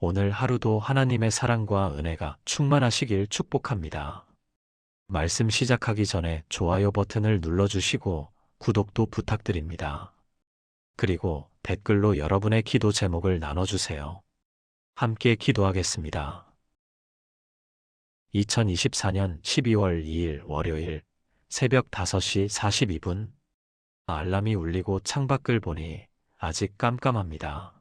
오늘 하루도 하나님의 사랑과 은혜가 충만하시길 축복합니다. 말씀 시작하기 전에 좋아요 버튼을 눌러주시고 구독도 부탁드립니다. 그리고 댓글로 여러분의 기도 제목을 나눠주세요. 함께 기도하겠습니다. 2024년 12월 2일 월요일 새벽 5시 42분 알람이 울리고 창밖을 보니 아직 깜깜합니다.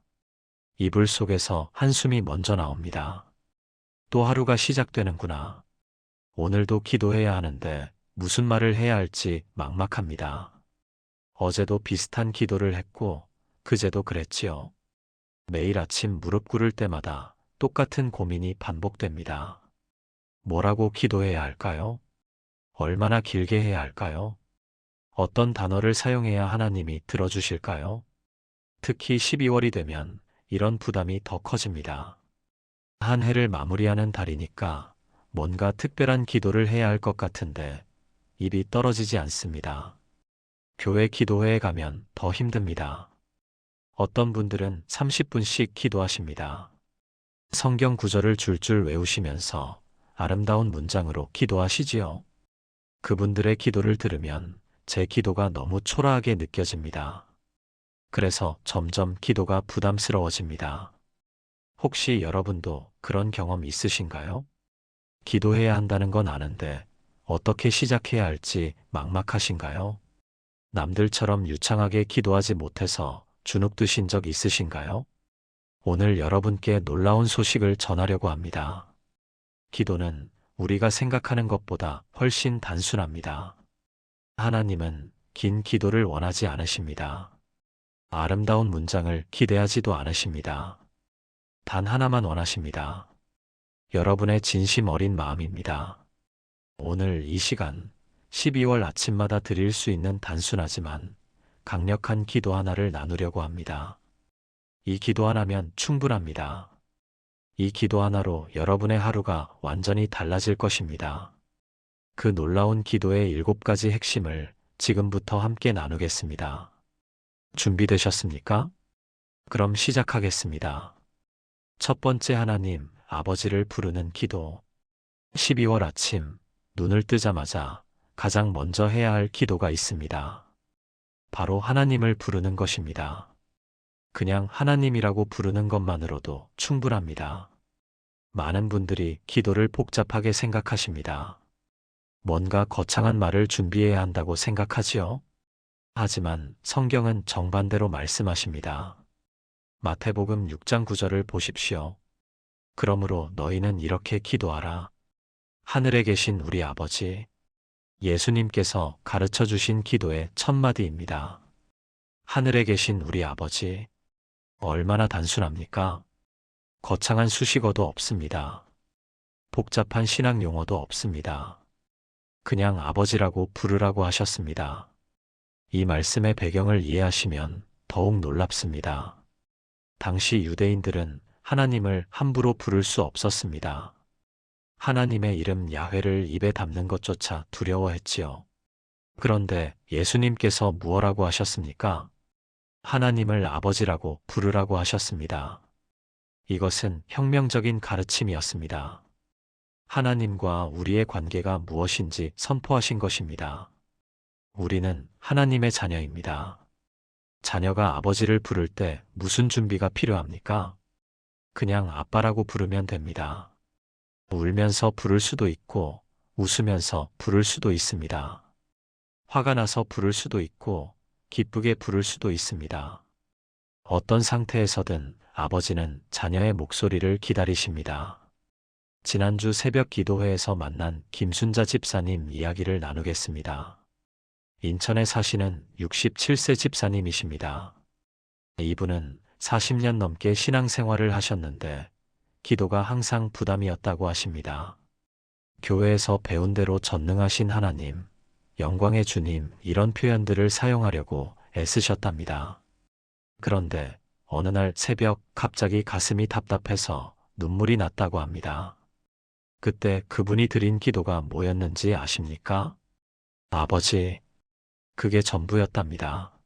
이불 속에서 한숨이 먼저 나옵니다. 또 하루가 시작되는구나. 오늘도 기도해야 하는데 무슨 말을 해야 할지 막막합니다. 어제도 비슷한 기도를 했고 그제도 그랬지요. 매일 아침 무릎 꿇을 때마다 똑같은 고민이 반복됩니다. 뭐라고 기도해야 할까요? 얼마나 길게 해야 할까요? 어떤 단어를 사용해야 하나님이 들어주실까요? 특히 12월이 되면 이런 부담이 더 커집니다. 한 해를 마무리하는 달이니까 뭔가 특별한 기도를 해야 할 것 같은데 입이 떨어지지 않습니다. 교회 기도회에 가면 더 힘듭니다. 어떤 분들은 30분씩 기도하십니다. 성경 구절을 줄줄 외우시면서 아름다운 문장으로 기도하시지요. 그분들의 기도를 들으면 제 기도가 너무 초라하게 느껴집니다. 그래서 점점 기도가 부담스러워집니다. 혹시 여러분도 그런 경험 있으신가요? 기도해야 한다는 건 아는데 어떻게 시작해야 할지 막막하신가요? 남들처럼 유창하게 기도하지 못해서 주눅 드신 적 있으신가요? 오늘 여러분께 놀라운 소식을 전하려고 합니다. 기도는 우리가 생각하는 것보다 훨씬 단순합니다. 하나님은 긴 기도를 원하지 않으십니다. 아름다운 문장을 기대하지도 않으십니다. 단 하나만 원하십니다. 여러분의 진심 어린 마음입니다. 오늘 이 시간 12월 아침마다 드릴 수 있는 단순하지만 강력한 기도 하나를 나누려고 합니다. 이 기도 하나면 충분합니다. 이 기도 하나로 여러분의 하루가 완전히 달라질 것입니다. 그 놀라운 기도의 7가지 핵심을 지금부터 함께 나누겠습니다. 준비되셨습니까? 그럼 시작하겠습니다. 첫 번째, 하나님, 아버지를 부르는 기도. 12월 아침, 눈을 뜨자마자 가장 먼저 해야 할 기도가 있습니다. 바로 하나님을 부르는 것입니다. 그냥 하나님이라고 부르는 것만으로도 충분합니다. 많은 분들이 기도를 복잡하게 생각하십니다. 뭔가 거창한 말을 준비해야 한다고 생각하지요? 하지만 성경은 정반대로 말씀하십니다. 마태복음 6장 9절을 보십시오. 그러므로 너희는 이렇게 기도하라. 하늘에 계신 우리 아버지. 예수님께서 가르쳐 주신 기도의 첫 마디입니다. 하늘에 계신 우리 아버지. 얼마나 단순합니까? 거창한 수식어도 없습니다. 복잡한 신학 용어도 없습니다. 그냥 아버지라고 부르라고 하셨습니다. 이 말씀의 배경을 이해하시면 더욱 놀랍습니다. 당시 유대인들은 하나님을 함부로 부를 수 없었습니다. 하나님의 이름 야훼를 입에 담는 것조차 두려워했지요. 그런데 예수님께서 무엇라고 하셨습니까? 하나님을 아버지라고 부르라고 하셨습니다. 이것은 혁명적인 가르침이었습니다. 하나님과 우리의 관계가 무엇인지 선포하신 것입니다. 우리는 하나님의 자녀입니다. 자녀가 아버지를 부를 때 무슨 준비가 필요합니까? 그냥 아빠라고 부르면 됩니다. 울면서 부를 수도 있고 웃으면서 부를 수도 있습니다. 화가 나서 부를 수도 있고 기쁘게 부를 수도 있습니다. 어떤 상태에서든 아버지는 자녀의 목소리를 기다리십니다. 지난주 새벽 기도회에서 만난 김순자 집사님 이야기를 나누겠습니다. 인천에 사시는 67세 집사님이십니다. 이분은 40년 넘게 신앙생활을 하셨는데 기도가 항상 부담이었다고 하십니다. 교회에서 배운 대로 전능하신 하나님, 영광의 주님 이런 표현들을 사용하려고 애쓰셨답니다. 그런데 어느 날 새벽 갑자기 가슴이 답답해서 눈물이 났다고 합니다. 그때 그분이 드린 기도가 뭐였는지 아십니까? 아버지. 그게 전부였답니다.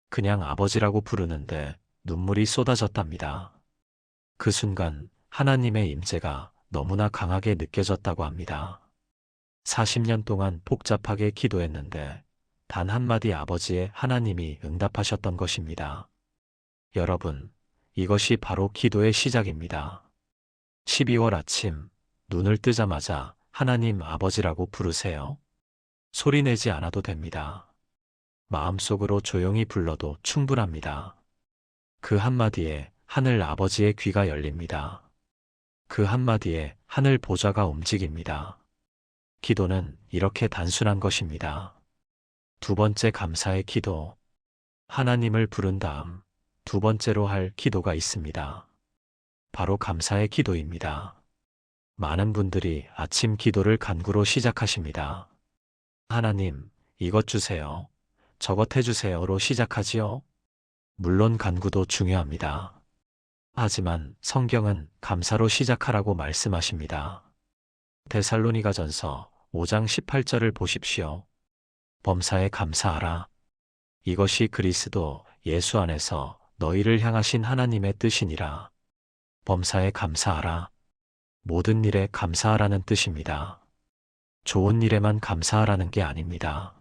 그냥 아버지라고 부르는데 눈물이 쏟아졌답니다. 그 순간 하나님의 임재가 너무나 강하게 느껴졌다고 합니다. 40년 동안 복잡하게 기도했는데 단 한마디 아버지의 하나님이 응답하셨던 것입니다. 여러분, 이것이 바로 기도의 시작입니다. 12월 아침, 눈을 뜨자마자 하나님 아버지라고 부르세요. 소리 내지 않아도 됩니다. 마음속으로 조용히 불러도 충분합니다. 그 한마디에 하늘 아버지의 귀가 열립니다. 그 한마디에 하늘 보좌가 움직입니다. 기도는 이렇게 단순한 것입니다. 두 번째 감사의 기도. 하나님을 부른 다음 두 번째로 할 기도가 있습니다. 바로 감사의 기도입니다. 많은 분들이 아침 기도를 간구로 시작하십니다. 하나님, 이것 주세요. 저것 해주세요로 시작하지요. 물론 간구도 중요합니다. 하지만 성경은 감사로 시작하라고 말씀하십니다. 데살로니가전서 5장 18절을 보십시오. 범사에 감사하라. 이것이 그리스도 예수 안에서 너희를 향하신 하나님의 뜻이니라. 범사에 감사하라. 모든 일에 감사하라는 뜻입니다. 좋은 일에만 감사하라는 게 아닙니다.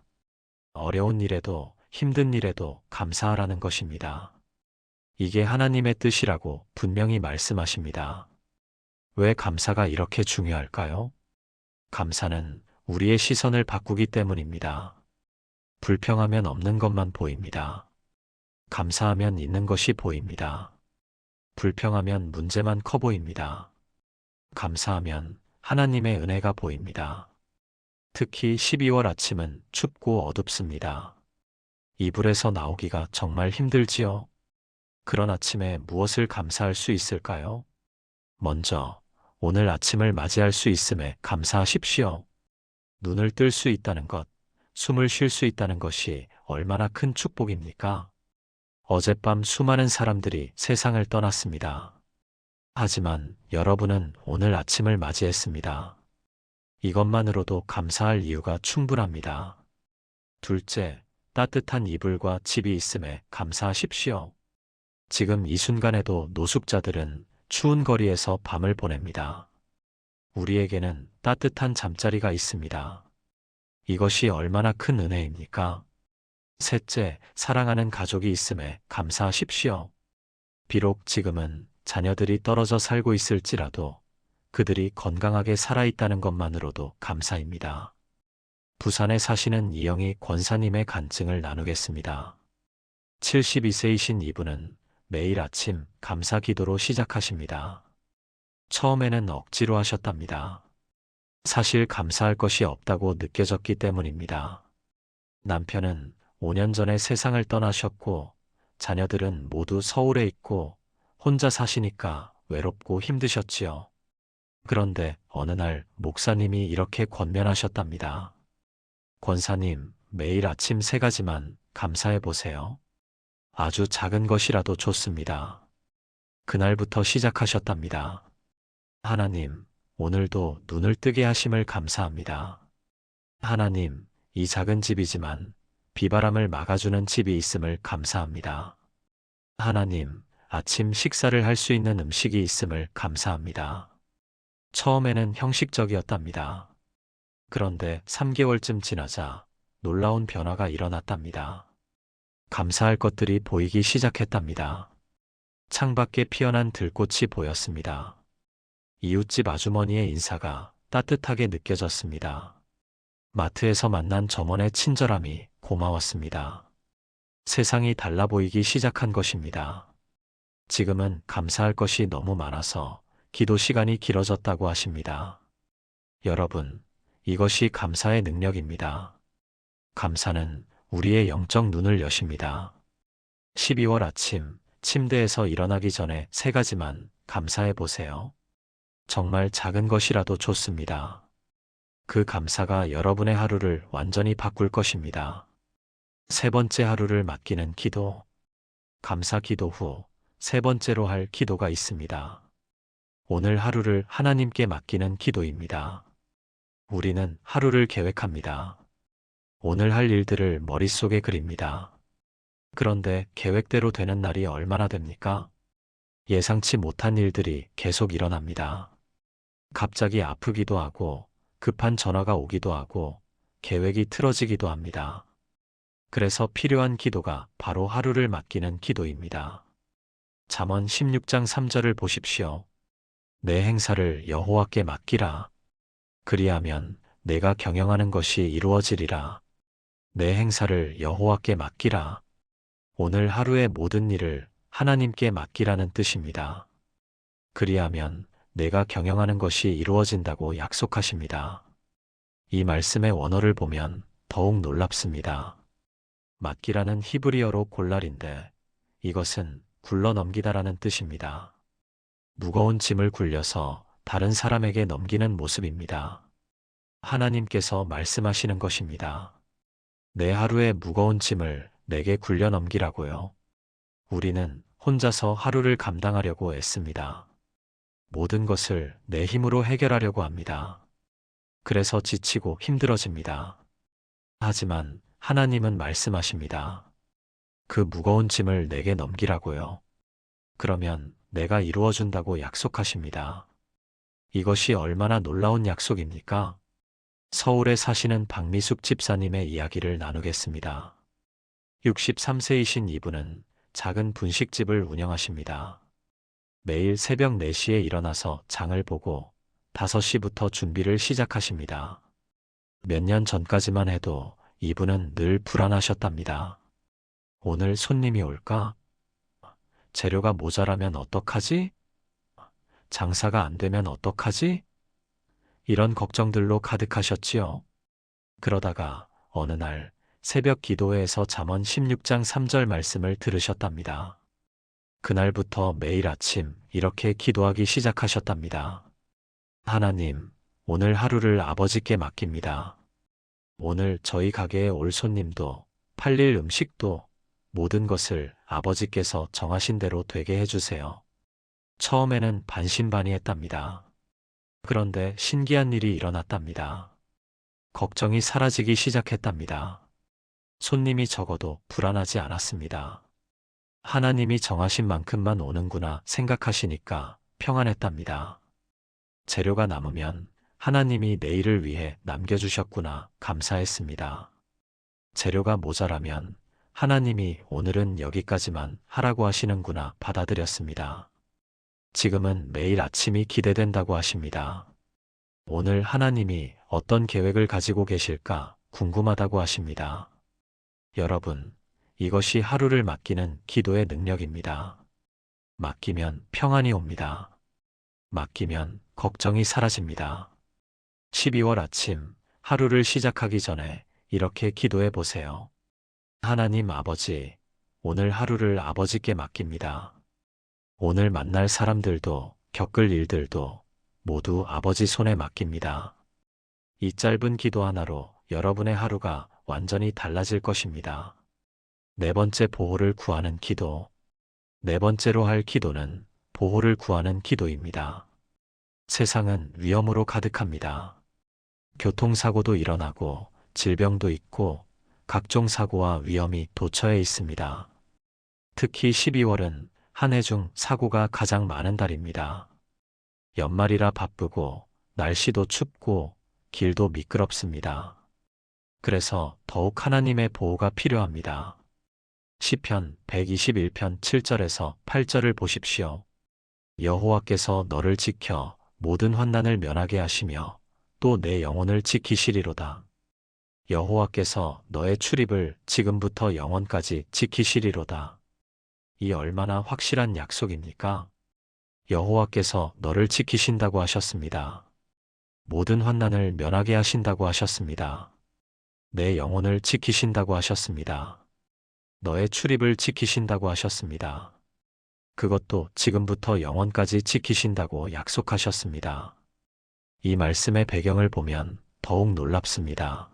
어려운 일에도 힘든 일에도 감사하라는 것입니다. 이게 하나님의 뜻이라고 분명히 말씀하십니다. 왜 감사가 이렇게 중요할까요? 감사는 우리의 시선을 바꾸기 때문입니다. 불평하면 없는 것만 보입니다. 감사하면 있는 것이 보입니다. 불평하면 문제만 커 보입니다. 감사하면 하나님의 은혜가 보입니다. 특히 12월 아침은 춥고 어둡습니다. 이불에서 나오기가 정말 힘들지요? 그런 아침에 무엇을 감사할 수 있을까요? 먼저 오늘 아침을 맞이할 수 있음에 감사하십시오. 눈을 뜰 수 있다는 것, 숨을 쉴 수 있다는 것이 얼마나 큰 축복입니까? 어젯밤 수많은 사람들이 세상을 떠났습니다. 하지만 여러분은 오늘 아침을 맞이했습니다. 이것만으로도 감사할 이유가 충분합니다. 둘째, 따뜻한 이불과 집이 있음에 감사하십시오. 지금 이 순간에도 노숙자들은 추운 거리에서 밤을 보냅니다. 우리에게는 따뜻한 잠자리가 있습니다. 이것이 얼마나 큰 은혜입니까? 셋째, 사랑하는 가족이 있음에 감사하십시오. 비록 지금은 자녀들이 떨어져 살고 있을지라도 그들이 건강하게 살아있다는 것만으로도 감사입니다. 부산에 사시는 이영희 권사님의 간증을 나누겠습니다. 72세이신 이분은 매일 아침 감사 기도로 시작하십니다. 처음에는 억지로 하셨답니다. 사실 감사할 것이 없다고 느껴졌기 때문입니다. 남편은 5년 전에 세상을 떠나셨고 자녀들은 모두 서울에 있고 혼자 사시니까 외롭고 힘드셨지요. 그런데 어느 날 목사님이 이렇게 권면하셨답니다. 권사님, 매일 아침 3가지만 감사해 보세요. 아주 작은 것이라도 좋습니다. 그날부터 시작하셨답니다. 하나님, 오늘도 눈을 뜨게 하심을 감사합니다. 하나님, 이 작은 집이지만 비바람을 막아주는 집이 있음을 감사합니다. 하나님, 아침 식사를 할 수 있는 음식이 있음을 감사합니다. 처음에는 형식적이었답니다. 그런데 3개월쯤 지나자 놀라운 변화가 일어났답니다. 감사할 것들이 보이기 시작했답니다. 창밖에 피어난 들꽃이 보였습니다. 이웃집 아주머니의 인사가 따뜻하게 느껴졌습니다. 마트에서 만난 점원의 친절함이 고마웠습니다. 세상이 달라 보이기 시작한 것입니다. 지금은 감사할 것이 너무 많아서 기도 시간이 길어졌다고 하십니다. 여러분, 이것이 감사의 능력입니다. 감사는 우리의 영적 눈을 여십니다. 12월 아침, 침대에서 일어나기 전에 3가지만 감사해 보세요. 정말 작은 것이라도 좋습니다. 그 감사가 여러분의 하루를 완전히 바꿀 것입니다. 3번째, 하루를 맡기는 기도. 감사 기도 후 3번째로 할 기도가 있습니다. 오늘 하루를 하나님께 맡기는 기도입니다. 우리는 하루를 계획합니다. 오늘 할 일들을 머릿속에 그립니다. 그런데 계획대로 되는 날이 얼마나 됩니까? 예상치 못한 일들이 계속 일어납니다. 갑자기 아프기도 하고, 급한 전화가 오기도 하고, 계획이 틀어지기도 합니다. 그래서 필요한 기도가 바로 하루를 맡기는 기도입니다. 잠언 16장 3절을 보십시오. 내 행사를 여호와께 맡기라. 그리하면 내가 경영하는 것이 이루어지리라. 내 행사를 여호와께 맡기라. 오늘 하루의 모든 일을 하나님께 맡기라는 뜻입니다. 그리하면 내가 경영하는 것이 이루어진다고 약속하십니다. 이 말씀의 원어를 보면 더욱 놀랍습니다. 맡기라는 히브리어로 골랄인데 이것은 굴러 넘기다라는 뜻입니다. 무거운 짐을 굴려서 다른 사람에게 넘기는 모습입니다. 하나님께서 말씀하시는 것입니다. 내 하루의 무거운 짐을 내게 굴려 넘기라고요. 우리는 혼자서 하루를 감당하려고 애씁니다. 모든 것을 내 힘으로 해결하려고 합니다. 그래서 지치고 힘들어집니다. 하지만 하나님은 말씀하십니다. 그 무거운 짐을 내게 넘기라고요. 그러면 내가 이루어준다고 약속하십니다. 이것이 얼마나 놀라운 약속입니까? 서울에 사시는 박미숙 집사님의 이야기를 나누겠습니다. 63세이신 이분은 작은 분식집을 운영하십니다. 매일 새벽 4시에 일어나서 장을 보고 5시부터 준비를 시작하십니다. 몇 년 전까지만 해도 이분은 늘 불안하셨답니다. 오늘 손님이 올까? 재료가 모자라면 어떡하지? 장사가 안 되면 어떡하지? 이런 걱정들로 가득하셨지요. 그러다가 어느 날 새벽 기도회에서 잠언 16장 3절 말씀을 들으셨답니다. 그날부터 매일 아침 이렇게 기도하기 시작하셨답니다. 하나님, 오늘 하루를 아버지께 맡깁니다. 오늘 저희 가게에 올 손님도 팔릴 음식도 모든 것을 아버지께서 정하신 대로 되게 해주세요. 처음에는 반신반의했답니다. 그런데 신기한 일이 일어났답니다. 걱정이 사라지기 시작했답니다. 손님이 적어도 불안하지 않았습니다. 하나님이 정하신 만큼만 오는구나 생각하시니까 평안했답니다. 재료가 남으면 하나님이 내일을 위해 남겨주셨구나 감사했습니다. 재료가 모자라면 하나님이 오늘은 여기까지만 하라고 하시는구나 받아들였습니다. 지금은 매일 아침이 기대된다고 하십니다. 오늘 하나님이 어떤 계획을 가지고 계실까 궁금하다고 하십니다. 여러분, 이것이 하루를 맡기는 기도의 능력입니다. 맡기면 평안이 옵니다. 맡기면 걱정이 사라집니다. 12월 아침, 하루를 시작하기 전에 이렇게 기도해 보세요. 하나님 아버지, 오늘 하루를 아버지께 맡깁니다. 오늘 만날 사람들도 겪을 일들도 모두 아버지 손에 맡깁니다. 이 짧은 기도 하나로 여러분의 하루가 완전히 달라질 것입니다. 네 번째 보호를 구하는 기도. 네 번째로 할 기도는 보호를 구하는 기도입니다. 세상은 위험으로 가득합니다. 교통사고도 일어나고 질병도 있고 각종 사고와 위험이 도처에 있습니다. 특히 12월은 한 해 중 사고가 가장 많은 달입니다. 연말이라 바쁘고 날씨도 춥고 길도 미끄럽습니다. 그래서 더욱 하나님의 보호가 필요합니다. 시편 121편 7절에서 8절을 보십시오. 여호와께서 너를 지켜 모든 환난을 면하게 하시며 또 내 영혼을 지키시리로다. 여호와께서 너의 출입을 지금부터 영원까지 지키시리로다. 이 얼마나 확실한 약속입니까? 여호와께서 너를 지키신다고 하셨습니다. 모든 환난을 면하게 하신다고 하셨습니다. 내 영혼을 지키신다고 하셨습니다. 너의 출입을 지키신다고 하셨습니다. 그것도 지금부터 영원까지 지키신다고 약속하셨습니다. 이 말씀의 배경을 보면 더욱 놀랍습니다.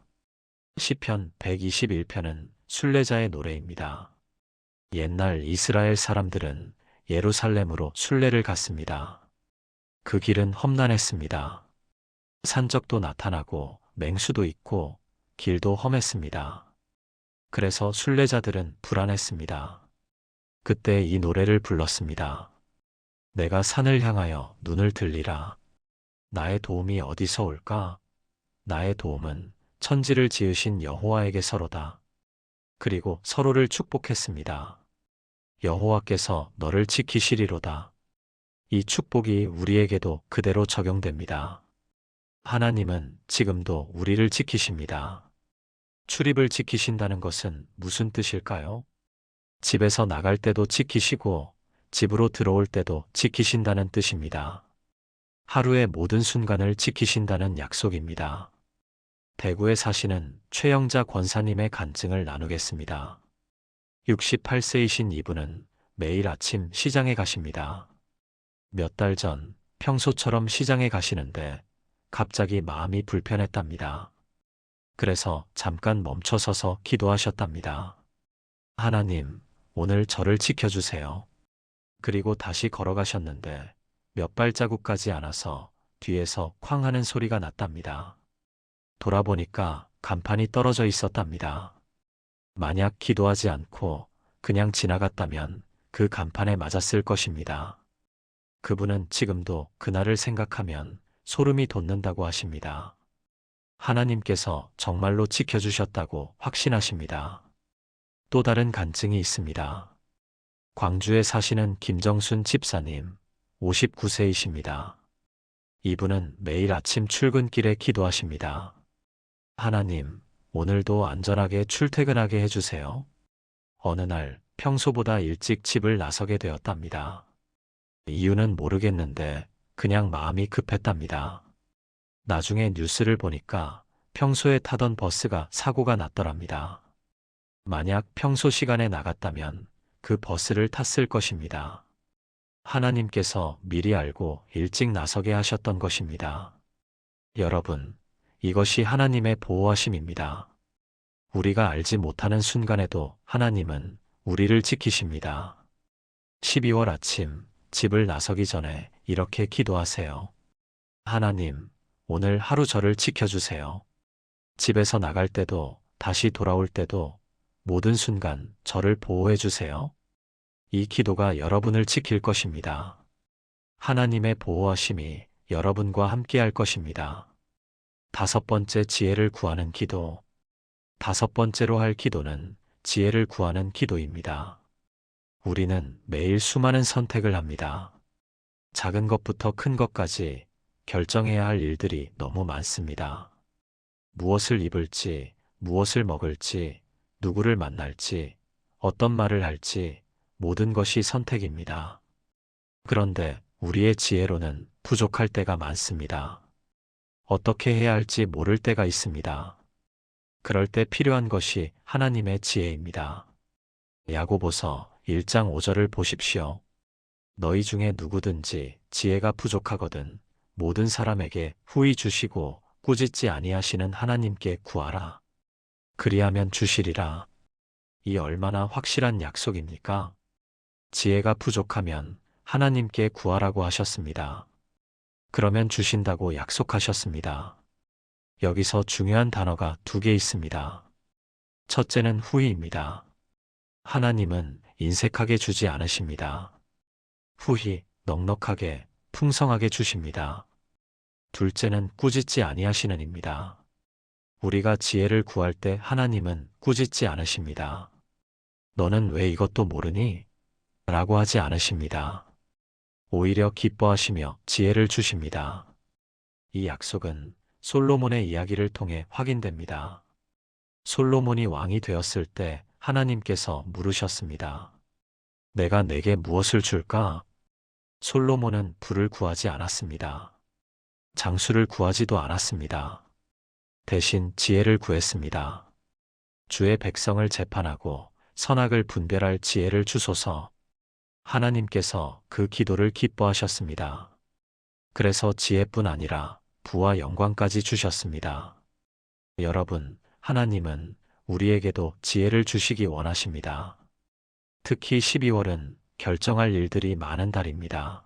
시편 121편은 순례자의 노래입니다. 옛날 이스라엘 사람들은 예루살렘으로 순례를 갔습니다. 그 길은 험난했습니다. 산적도 나타나고 맹수도 있고 길도 험했습니다. 그래서 순례자들은 불안했습니다. 그때 이 노래를 불렀습니다. 내가 산을 향하여 눈을 들리라. 나의 도움이 어디서 올까? 나의 도움은 천지를 지으신 여호와에게서로다. 그리고 서로를 축복했습니다. 여호와께서 너를 지키시리로다. 이 축복이 우리에게도 그대로 적용됩니다. 하나님은 지금도 우리를 지키십니다. 출입을 지키신다는 것은 무슨 뜻일까요? 집에서 나갈 때도 지키시고 집으로 들어올 때도 지키신다는 뜻입니다. 하루의 모든 순간을 지키신다는 약속입니다. 대구에 사시는 최영자 권사님의 간증을 나누겠습니다. 68세이신 이분은 매일 아침 시장에 가십니다. 몇 달 전 평소처럼 시장에 가시는데 갑자기 마음이 불편했답니다. 그래서 잠깐 멈춰서서 기도하셨답니다. 하나님, 오늘 저를 지켜주세요. 그리고 다시 걸어가셨는데 몇 발자국까지 안 와서 뒤에서 쾅 하는 소리가 났답니다. 돌아보니까 간판이 떨어져 있었답니다. 만약 기도하지 않고 그냥 지나갔다면 그 간판에 맞았을 것입니다. 그분은 지금도 그날을 생각하면 소름이 돋는다고 하십니다. 하나님께서 정말로 지켜주셨다고 확신하십니다. 또 다른 간증이 있습니다. 광주에 사시는 김정순 집사님, 59세이십니다. 이분은 매일 아침 출근길에 기도하십니다. 하나님, 오늘도 안전하게 출퇴근하게 해주세요. 어느 날 평소보다 일찍 집을 나서게 되었답니다. 이유는 모르겠는데 그냥 마음이 급했답니다. 나중에 뉴스를 보니까 평소에 타던 버스가 사고가 났더랍니다. 만약 평소 시간에 나갔다면 그 버스를 탔을 것입니다. 하나님께서 미리 알고 일찍 나서게 하셨던 것입니다. 여러분, 이것이 하나님의 보호하심입니다. 우리가 알지 못하는 순간에도 하나님은 우리를 지키십니다. 12월 아침 집을 나서기 전에 이렇게 기도하세요. 하나님, 오늘 하루 저를 지켜주세요. 집에서 나갈 때도 다시 돌아올 때도 모든 순간 저를 보호해 주세요. 이 기도가 여러분을 지킬 것입니다. 하나님의 보호하심이 여러분과 함께 할 것입니다. 다섯 번째, 지혜를 구하는 기도. 다섯 번째로 할 기도는 지혜를 구하는 기도입니다. 우리는 매일 수많은 선택을 합니다. 작은 것부터 큰 것까지 결정해야 할 일들이 너무 많습니다. 무엇을 입을지, 무엇을 먹을지, 누구를 만날지, 어떤 말을 할지 모든 것이 선택입니다. 그런데 우리의 지혜로는 부족할 때가 많습니다. 어떻게 해야 할지 모를 때가 있습니다. 그럴 때 필요한 것이 하나님의 지혜입니다. 야고보서 1장 5절을 보십시오. 너희 중에 누구든지 지혜가 부족하거든 모든 사람에게 후히 주시고 꾸짖지 아니하시는 하나님께 구하라. 그리하면 주시리라. 이 얼마나 확실한 약속입니까? 지혜가 부족하면 하나님께 구하라고 하셨습니다. 그러면 주신다고 약속하셨습니다. 여기서 중요한 단어가 두 개 있습니다. 첫째는 후히입니다. 하나님은 인색하게 주지 않으십니다. 후히 넉넉하게 풍성하게 주십니다. 둘째는 꾸짖지 아니하시는입니다. 우리가 지혜를 구할 때 하나님은 꾸짖지 않으십니다. 너는 왜 이것도 모르니? 라고 하지 않으십니다. 오히려 기뻐하시며 지혜를 주십니다. 이 약속은 솔로몬의 이야기를 통해 확인됩니다. 솔로몬이 왕이 되었을 때 하나님께서 물으셨습니다. 내가 내게 무엇을 줄까? 솔로몬은 부를 구하지 않았습니다. 장수를 구하지도 않았습니다. 대신 지혜를 구했습니다. 주의 백성을 재판하고 선악을 분별할 지혜를 주소서. 하나님께서 그 기도를 기뻐하셨습니다. 그래서 지혜뿐 아니라 부와 영광까지 주셨습니다. 여러분, 하나님은 우리에게도 지혜를 주시기 원하십니다. 특히 12월은 결정할 일들이 많은 달입니다.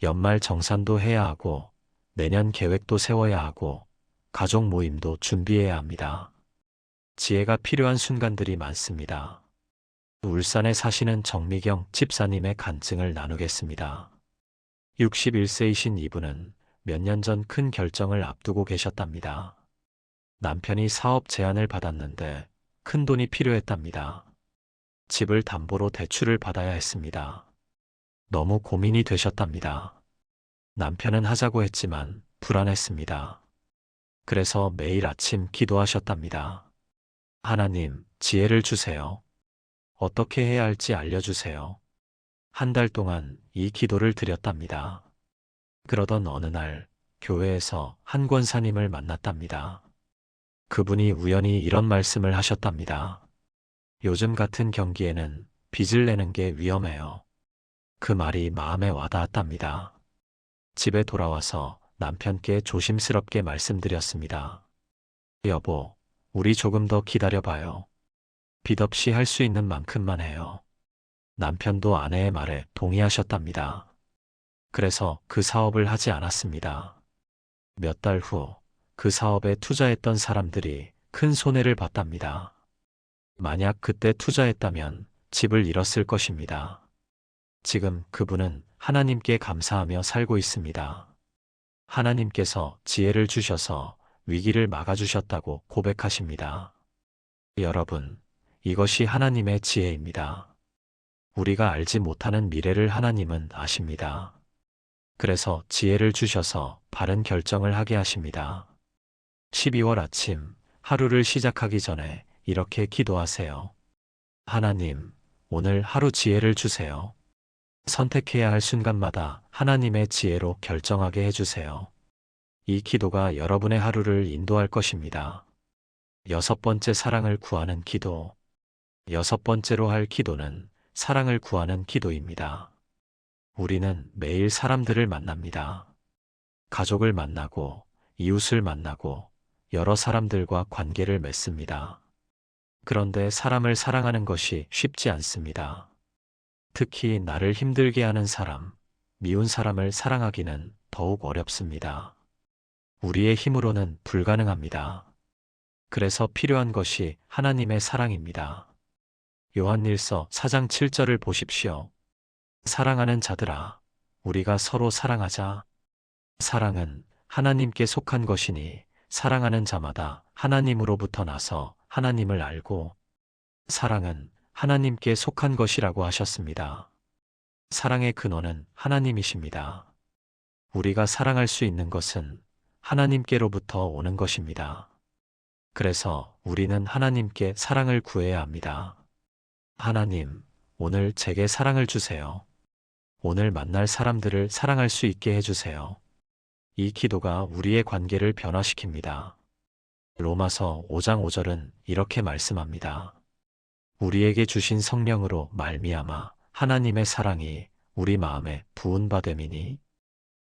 연말 정산도 해야 하고 내년 계획도 세워야 하고 가족 모임도 준비해야 합니다. 지혜가 필요한 순간들이 많습니다. 울산에 사시는 정미경 집사님의 간증을 나누겠습니다. 61세이신 이분은 몇 년 전 큰 결정을 앞두고 계셨답니다. 남편이 사업 제안을 받았는데 큰 돈이 필요했답니다. 집을 담보로 대출을 받아야 했습니다. 너무 고민이 되셨답니다. 남편은 하자고 했지만 불안했습니다. 그래서 매일 아침 기도하셨답니다. 하나님, 지혜를 주세요. 어떻게 해야 할지 알려주세요. 한 달 동안 이 기도를 드렸답니다. 그러던 어느 날 교회에서 한 권사님을 만났답니다. 그분이 우연히 이런 말씀을 하셨답니다. 요즘 같은 경기에는 빚을 내는 게 위험해요. 그 말이 마음에 와닿았답니다. 집에 돌아와서 남편께 조심스럽게 말씀드렸습니다. 여보, 우리 조금 더 기다려봐요. 빚 없이 할 수 있는 만큼만 해요. 남편도 아내의 말에 동의하셨답니다. 그래서 그 사업을 하지 않았습니다. 몇 달 후 그 사업에 투자했던 사람들이 큰 손해를 봤답니다. 만약 그때 투자했다면 집을 잃었을 것입니다. 지금 그분은 하나님께 감사하며 살고 있습니다. 하나님께서 지혜를 주셔서 위기를 막아주셨다고 고백하십니다. 여러분, 이것이 하나님의 지혜입니다. 우리가 알지 못하는 미래를 하나님은 아십니다. 그래서 지혜를 주셔서 바른 결정을 하게 하십니다. 12월 아침, 하루를 시작하기 전에 이렇게 기도하세요. 하나님, 오늘 하루 지혜를 주세요. 선택해야 할 순간마다 하나님의 지혜로 결정하게 해주세요. 이 기도가 여러분의 하루를 인도할 것입니다. 6번째, 사랑을 구하는 기도. 6번째로 할 기도는 사랑을 구하는 기도입니다. 우리는 매일 사람들을 만납니다. 가족을 만나고, 이웃을 만나고, 여러 사람들과 관계를 맺습니다. 그런데 사람을 사랑하는 것이 쉽지 않습니다. 특히 나를 힘들게 하는 사람, 미운 사람을 사랑하기는 더욱 어렵습니다. 우리의 힘으로는 불가능합니다. 그래서 필요한 것이 하나님의 사랑입니다. 요한일서 4장 7절을 보십시오. 사랑하는 자들아, 우리가 서로 사랑하자. 사랑은 하나님께 속한 것이니 사랑하는 자마다 하나님으로부터 나서 하나님을 알고, 사랑은 하나님께 속한 것이라고 하셨습니다. 사랑의 근원은 하나님이십니다. 우리가 사랑할 수 있는 것은 하나님께로부터 오는 것입니다. 그래서 우리는 하나님께 사랑을 구해야 합니다. 하나님, 오늘 제게 사랑을 주세요. 오늘 만날 사람들을 사랑할 수 있게 해주세요. 이 기도가 우리의 관계를 변화시킵니다. 로마서 5장 5절은 이렇게 말씀합니다. 우리에게 주신 성령으로 말미암아 하나님의 사랑이 우리 마음에 부은 바 됨이니,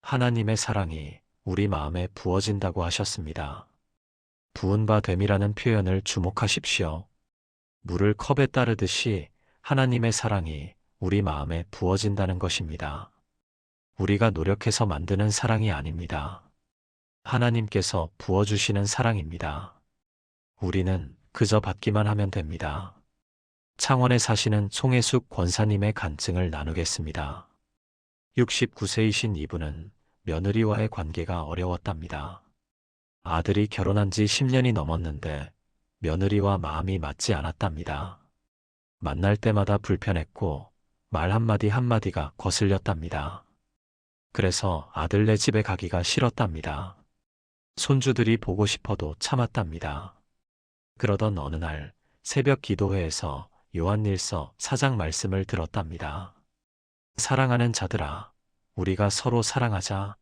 하나님의 사랑이 우리 마음에 부어진다고 하셨습니다. 부은 바 됨이라는 표현을 주목하십시오. 물을 컵에 따르듯이 하나님의 사랑이 우리 마음에 부어진다는 것입니다. 우리가 노력해서 만드는 사랑이 아닙니다. 하나님께서 부어주시는 사랑입니다. 우리는 그저 받기만 하면 됩니다. 창원에 사시는 송혜숙 권사님의 간증을 나누겠습니다. 69세이신 이분은 며느리와의 관계가 어려웠답니다. 아들이 결혼한 지 10년이 넘었는데 며느리와 마음이 맞지 않았답니다. 만날 때마다 불편했고 말 한마디 한마디가 거슬렸답니다. 그래서 아들네 집에 가기가 싫었답니다. 손주들이 보고 싶어도 참았답니다. 그러던 어느 날 새벽 기도회에서 요한일서 4장 말씀을 들었답니다. 사랑하는 자들아, 우리가 서로 사랑하자.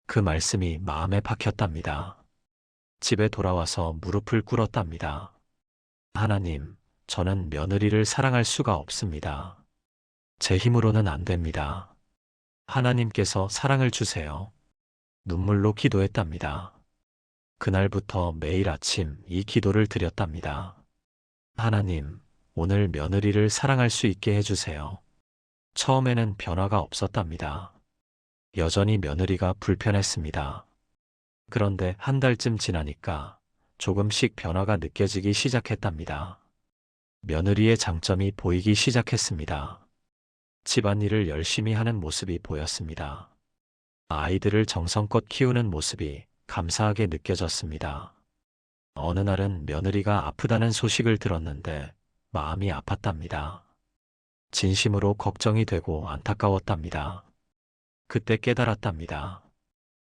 그 말씀이 마음에 박혔답니다. 집에 돌아와서 무릎을 꿇었답니다. 하나님, 저는 며느리를 사랑할 수가 없습니다. 제 힘으로는 안 됩니다. 하나님께서 사랑을 주세요. 눈물로 기도했답니다. 그날부터 매일 아침 이 기도를 드렸답니다. 하나님, 오늘 며느리를 사랑할 수 있게 해주세요. 처음에는 변화가 없었답니다. 여전히 며느리가 불편했습니다. 그런데 한 달쯤 지나니까 조금씩 변화가 느껴지기 시작했답니다. 며느리의 장점이 보이기 시작했습니다. 집안일을 열심히 하는 모습이 보였습니다. 아이들을 정성껏 키우는 모습이 감사하게 느껴졌습니다. 어느 날은 며느리가 아프다는 소식을 들었는데 마음이 아팠답니다. 진심으로 걱정이 되고 안타까웠답니다. 그때 깨달았답니다.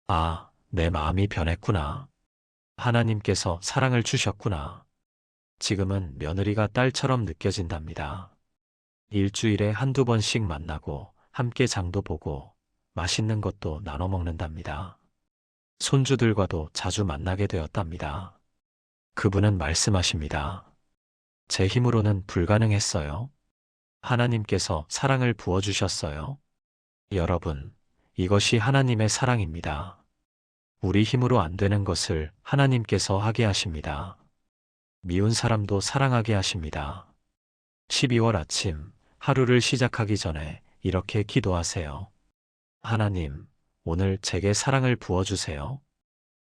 아, 내 마음이 변했구나. 하나님께서 사랑을 주셨구나. 지금은 며느리가 딸처럼 느껴진답니다. 일주일에 한두 번씩 만나고 함께 장도 보고 맛있는 것도 나눠 먹는답니다. 손주들과도 자주 만나게 되었답니다. 그분은 말씀하십니다. 제 힘으로는 불가능했어요. 하나님께서 사랑을 부어주셨어요. 여러분, 이것이 하나님의 사랑입니다. 우리 힘으로 안 되는 것을 하나님께서 하게 하십니다. 미운 사람도 사랑하게 하십니다. 12월 아침, 하루를 시작하기 전에 이렇게 기도하세요. 하나님, 오늘 제게 사랑을 부어주세요.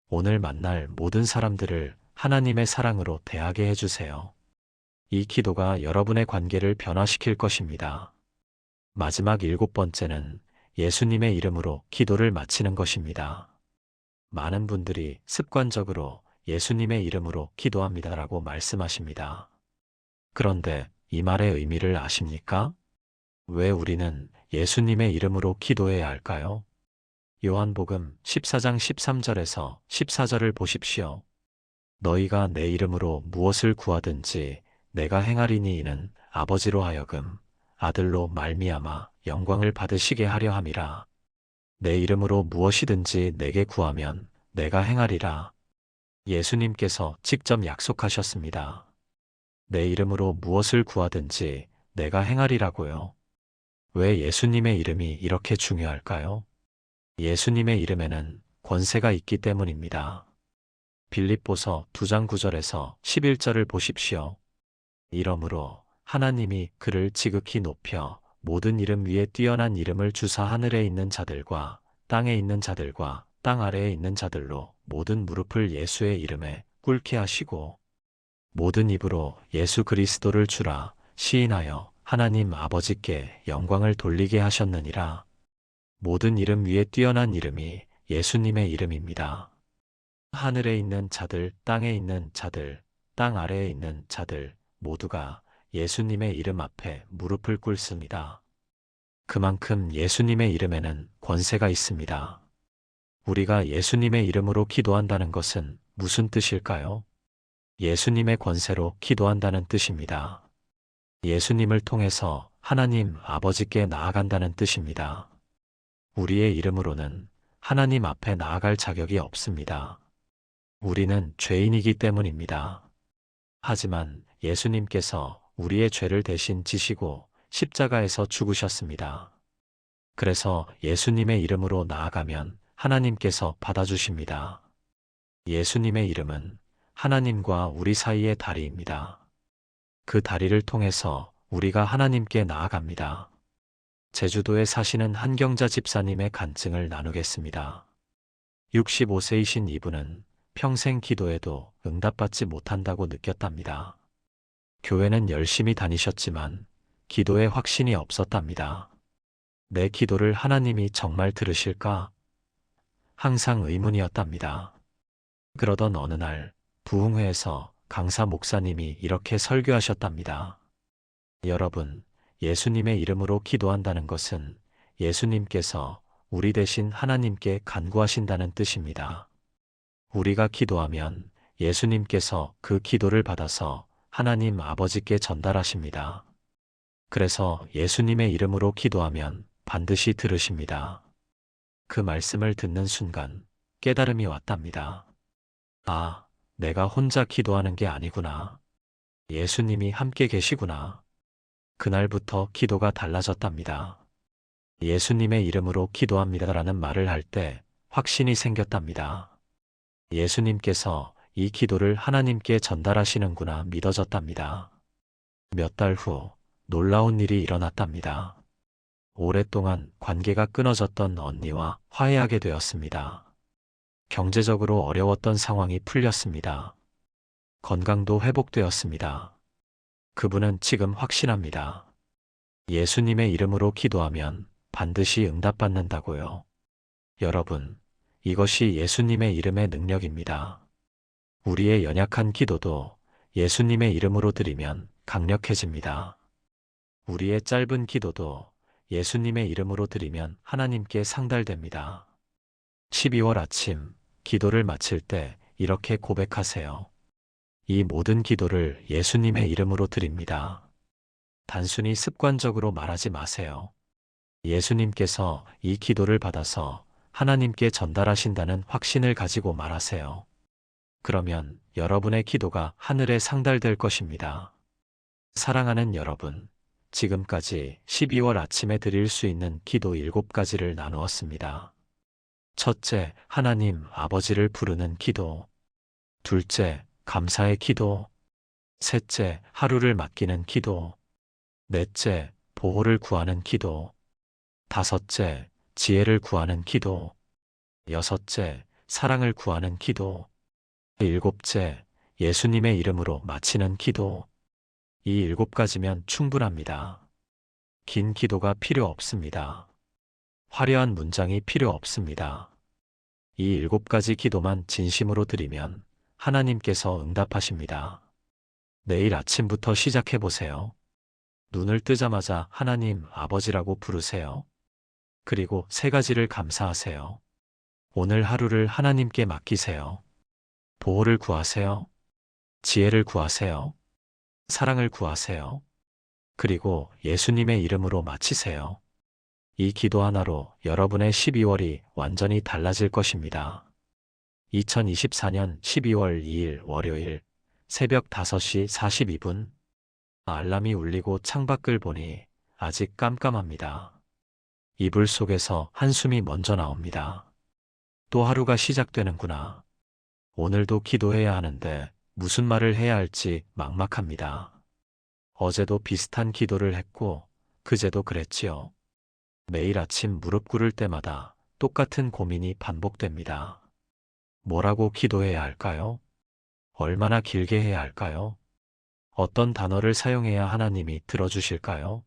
오늘 만날 모든 사람들을 하나님의 사랑으로 대하게 해주세요. 이 기도가 여러분의 관계를 변화시킬 것입니다. 마지막 7번째는 예수님의 이름으로 기도를 마치는 것입니다. 많은 분들이 습관적으로 예수님의 이름으로 기도합니다라고 말씀하십니다. 그런데 이 말의 의미를 아십니까? 왜 우리는 예수님의 이름으로 기도해야 할까요? 요한복음 14장 13절에서 14절을 보십시오. 너희가 내 이름으로 무엇을 구하든지 내가 행하리니 이는 아버지로 하여금 아들로 말미암아 영광을 받으시게 하려 함이라. 내 이름으로 무엇이든지 내게 구하면 내가 행하리라. 예수님께서 직접 약속하셨습니다. 내 이름으로 무엇을 구하든지 내가 행하리라고요. 왜 예수님의 이름이 이렇게 중요할까요? 예수님의 이름에는 권세가 있기 때문입니다. 빌립보서 2장 9절에서 11절을 보십시오. 이러므로 하나님이 그를 지극히 높여 모든 이름 위에 뛰어난 이름을 주사 하늘에 있는 자들과 땅에 있는 자들과 땅 아래에 있는 자들로 모든 무릎을 예수의 이름에 꿇게 하시고 모든 입으로 예수 그리스도를 주라 시인하여 하나님 아버지께 영광을 돌리게 하셨느니라. 모든 이름 위에 뛰어난 이름이 예수님의 이름입니다. 하늘에 있는 자들, 땅에 있는 자들, 땅 아래에 있는 자들 모두가 예수님의 이름 앞에 무릎을 꿇습니다. 그만큼 예수님의 이름에는 권세가 있습니다. 우리가 예수님의 이름으로 기도한다는 것은 무슨 뜻일까요? 예수님의 권세로 기도한다는 뜻입니다. 예수님을 통해서 하나님 아버지께 나아간다는 뜻입니다. 우리의 이름으로는 하나님 앞에 나아갈 자격이 없습니다. 우리는 죄인이기 때문입니다. 하지만 예수님께서 우리의 죄를 대신 지시고 십자가에서 죽으셨습니다. 그래서 예수님의 이름으로 나아가면 하나님께서 받아주십니다. 예수님의 이름은 하나님과 우리 사이의 다리입니다. 그 다리를 통해서 우리가 하나님께 나아갑니다. 제주도에 사시는 한경자 집사님의 간증을 나누겠습니다. 65세이신 이분은 평생 기도해도 응답받지 못한다고 느꼈답니다. 교회는 열심히 다니셨지만 기도에 확신이 없었답니다. 내 기도를 하나님이 정말 들으실까? 항상 의문이었답니다. 그러던 어느 날 부흥회에서 강사 목사님이 이렇게 설교하셨답니다. 여러분, 예수님의 이름으로 기도한다는 것은 예수님께서 우리 대신 하나님께 간구하신다는 뜻입니다. 우리가 기도하면 예수님께서 그 기도를 받아서 하나님 아버지께 전달하십니다. 그래서 예수님의 이름으로 기도하면 반드시 들으십니다. 그 말씀을 듣는 순간 깨달음이 왔답니다. 아, 내가 혼자 기도하는 게 아니구나. 예수님이 함께 계시구나. 그날부터 기도가 달라졌답니다. 예수님의 이름으로 기도합니다라는 말을 할 때 확신이 생겼답니다. 예수님께서 이 기도를 하나님께 전달하시는구나 믿어졌답니다. 몇 달 후 놀라운 일이 일어났답니다. 오랫동안 관계가 끊어졌던 언니와 화해하게 되었습니다. 경제적으로 어려웠던 상황이 풀렸습니다. 건강도 회복되었습니다. 그분은 지금 확신합니다. 예수님의 이름으로 기도하면 반드시 응답받는다고요. 여러분, 이것이 예수님의 이름의 능력입니다. 우리의 연약한 기도도 예수님의 이름으로 드리면 강력해집니다. 우리의 짧은 기도도 예수님의 이름으로 드리면 하나님께 상달됩니다. 12월 아침, 기도를 마칠 때 이렇게 고백하세요. 이 모든 기도를 예수님의 이름으로 드립니다. 단순히 습관적으로 말하지 마세요. 예수님께서 이 기도를 받아서 하나님께 전달하신다는 확신을 가지고 말하세요. 그러면 여러분의 기도가 하늘에 상달될 것입니다. 사랑하는 여러분, 지금까지 12월 아침에 드릴 수 있는 기도 7가지를 나누었습니다. 첫째, 하나님 아버지를 부르는 기도. 둘째, 감사의 기도. 셋째, 하루를 맡기는 기도. 넷째, 보호를 구하는 기도. 다섯째, 지혜를 구하는 기도. 여섯째, 사랑을 구하는 기도. 일곱째, 예수님의 이름으로 마치는 기도. 이 7가지면 충분합니다. 긴 기도가 필요 없습니다. 화려한 문장이 필요 없습니다. 이 7가지 기도만 진심으로 드리면 하나님께서 응답하십니다. 내일 아침부터 시작해 보세요. 눈을 뜨자마자 하나님 아버지라고 부르세요. 그리고 3가지를 감사하세요. 오늘 하루를 하나님께 맡기세요. 보호를 구하세요. 지혜를 구하세요. 사랑을 구하세요. 그리고 예수님의 이름으로 마치세요. 이 기도 하나로 여러분의 12월이 완전히 달라질 것입니다. 2024년 12월 2일 월요일 새벽 5시 42분 알람이 울리고 창밖을 보니 아직 깜깜합니다. 이불 속에서 한숨이 먼저 나옵니다. 또 하루가 시작되는구나. 오늘도 기도해야 하는데 무슨 말을 해야 할지 막막합니다. 어제도 비슷한 기도를 했고 그제도 그랬지요. 매일 아침 무릎 꿇을 때마다 똑같은 고민이 반복됩니다. 뭐라고 기도해야 할까요? 얼마나 길게 해야 할까요? 어떤 단어를 사용해야 하나님이 들어주실까요?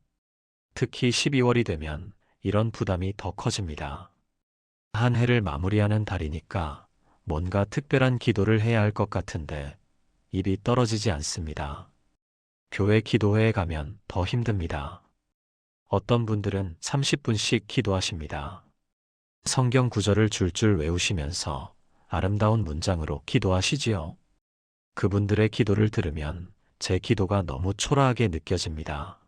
특히 12월이 되면 이런 부담이 더 커집니다. 한 해를 마무리하는 달이니까 뭔가 특별한 기도를 해야 할 것 같은데 입이 떨어지지 않습니다. 교회 기도회에 가면 더 힘듭니다. 어떤 분들은 30분씩 기도하십니다. 성경 구절을 줄줄 외우시면서 아름다운 문장으로 기도하시지요. 그분들의 기도를 들으면 제 기도가 너무 초라하게 느껴집니다.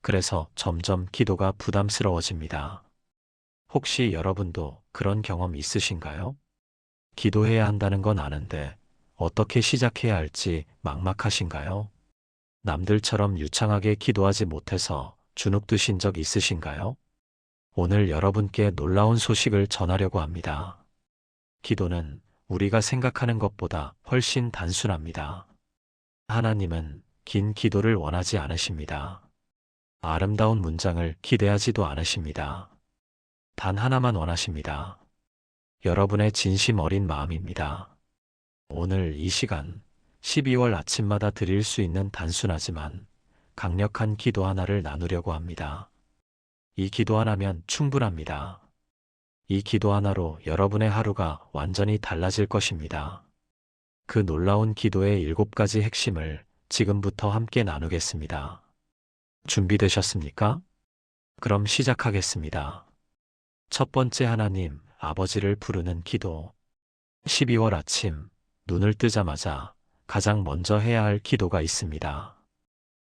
그래서 점점 기도가 부담스러워집니다. 혹시 여러분도 그런 경험 있으신가요? 기도해야 한다는 건 아는데 어떻게 시작해야 할지 막막하신가요? 남들처럼 유창하게 기도하지 못해서 주눅 드신 적 있으신가요? 오늘 여러분께 놀라운 소식을 전하려고 합니다. 기도는 우리가 생각하는 것보다 훨씬 단순합니다. 하나님은 긴 기도를 원하지 않으십니다. 아름다운 문장을 기대하지도 않으십니다. 단 하나만 원하십니다. 여러분의 진심 어린 마음입니다. 오늘 이 시간 12월 아침마다 드릴 수 있는 단순하지만 강력한 기도 하나를 나누려고 합니다. 이 기도 하나면 충분합니다. 이 기도 하나로 여러분의 하루가 완전히 달라질 것입니다. 그 놀라운 기도의 7가지 핵심을 지금부터 함께 나누겠습니다. 준비되셨습니까? 그럼 시작하겠습니다. 첫 번째, 하나님 아버지를 부르는 기도. 12월 아침 눈을 뜨자마자 가장 먼저 해야 할 기도가 있습니다.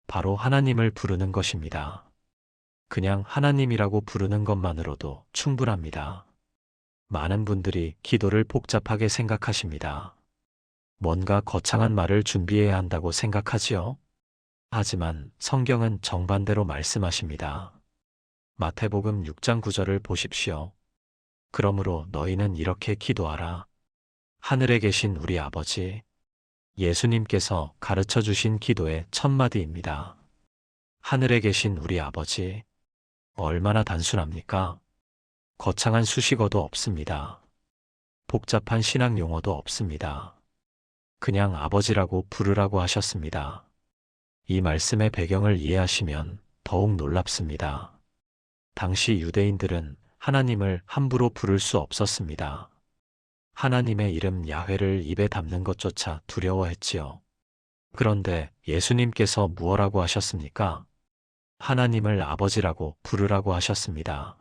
바로 하나님을 부르는 것입니다. 그냥 하나님이라고 부르는 것만으로도 충분합니다. 많은 분들이 기도를 복잡하게 생각하십니다. 뭔가 거창한 말을 준비해야 한다고 생각하지요? 하지만 성경은 정반대로 말씀하십니다. 마태복음 6장 9절을 보십시오. 그러므로 너희는 이렇게 기도하라. 하늘에 계신 우리 아버지. 예수님께서 가르쳐 주신 기도의 첫 마디입니다. 하늘에 계신 우리 아버지. 얼마나 단순합니까? 거창한 수식어도 없습니다. 복잡한 신학 용어도 없습니다. 그냥 아버지라고 부르라고 하셨습니다. 이 말씀의 배경을 이해하시면 더욱 놀랍습니다. 당시 유대인들은 하나님을 함부로 부를 수 없었습니다. 하나님의 이름 야훼를 입에 담는 것조차 두려워했지요. 그런데 예수님께서 무엇라고 하셨습니까? 하나님을 아버지라고 부르라고 하셨습니다.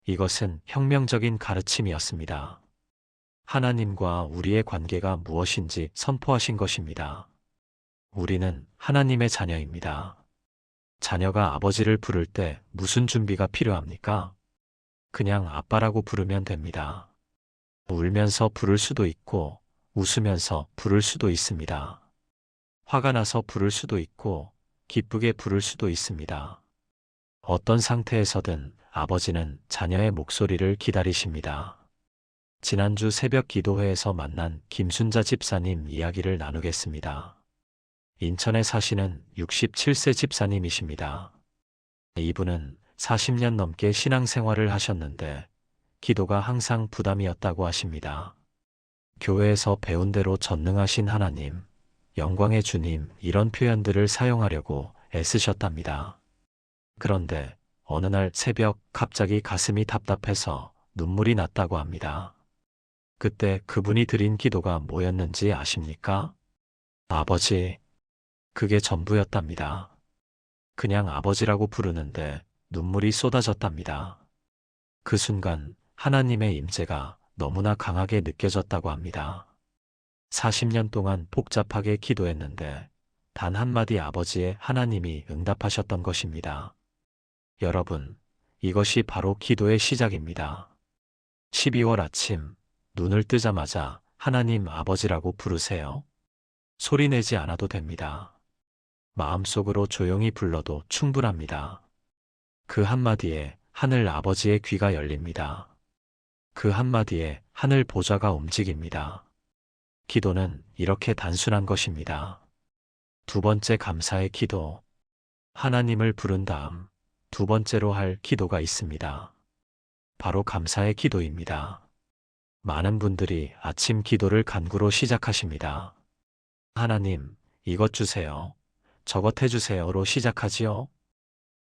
이것은 혁명적인 가르침이었습니다. 하나님과 우리의 관계가 무엇인지 선포하신 것입니다. 우리는 하나님의 자녀입니다. 자녀가 아버지를 부를 때 무슨 준비가 필요합니까? 그냥 아빠라고 부르면 됩니다. 울면서 부를 수도 있고, 웃으면서 부를 수도 있습니다. 화가 나서 부를 수도 있고, 기쁘게 부를 수도 있습니다. 어떤 상태에서든 아버지는 자녀의 목소리를 기다리십니다. 지난주 새벽 기도회에서 만난 김순자 집사님 이야기를 나누겠습니다. 인천에 사시는 67세 집사님이십니다. 이분은 40년 넘게 신앙생활을 하셨는데 기도가 항상 부담이었다고 하십니다. 교회에서 배운 대로 전능하신 하나님, 영광의 주님 이런 표현들을 사용하려고 애쓰셨답니다. 그런데 어느 날 새벽 갑자기 가슴이 답답해서 눈물이 났다고 합니다. 그때 그분이 드린 기도가 뭐였는지 아십니까? 아버지. 그게 전부였답니다. 그냥 아버지라고 부르는데 눈물이 쏟아졌답니다. 그 순간 하나님의 임재가 너무나 강하게 느껴졌다고 합니다. 40년 동안 복잡하게 기도했는데 단 한마디 아버지의 하나님이 응답하셨던 것입니다. 여러분, 이것이 바로 기도의 시작입니다. 12월 아침, 눈을 뜨자마자 하나님 아버지라고 부르세요. 소리내지 않아도 됩니다. 마음속으로 조용히 불러도 충분합니다. 그 한마디에 하늘 아버지의 귀가 열립니다. 그 한마디에 하늘 보좌가 움직입니다. 기도는 이렇게 단순한 것입니다. 두 번째 감사의 기도. 하나님을 부른 다음 두 번째로 할 기도가 있습니다. 바로 감사의 기도입니다. 많은 분들이 아침 기도를 간구로 시작하십니다. 하나님, 이것 주세요. 저것 해주세요로 시작하지요.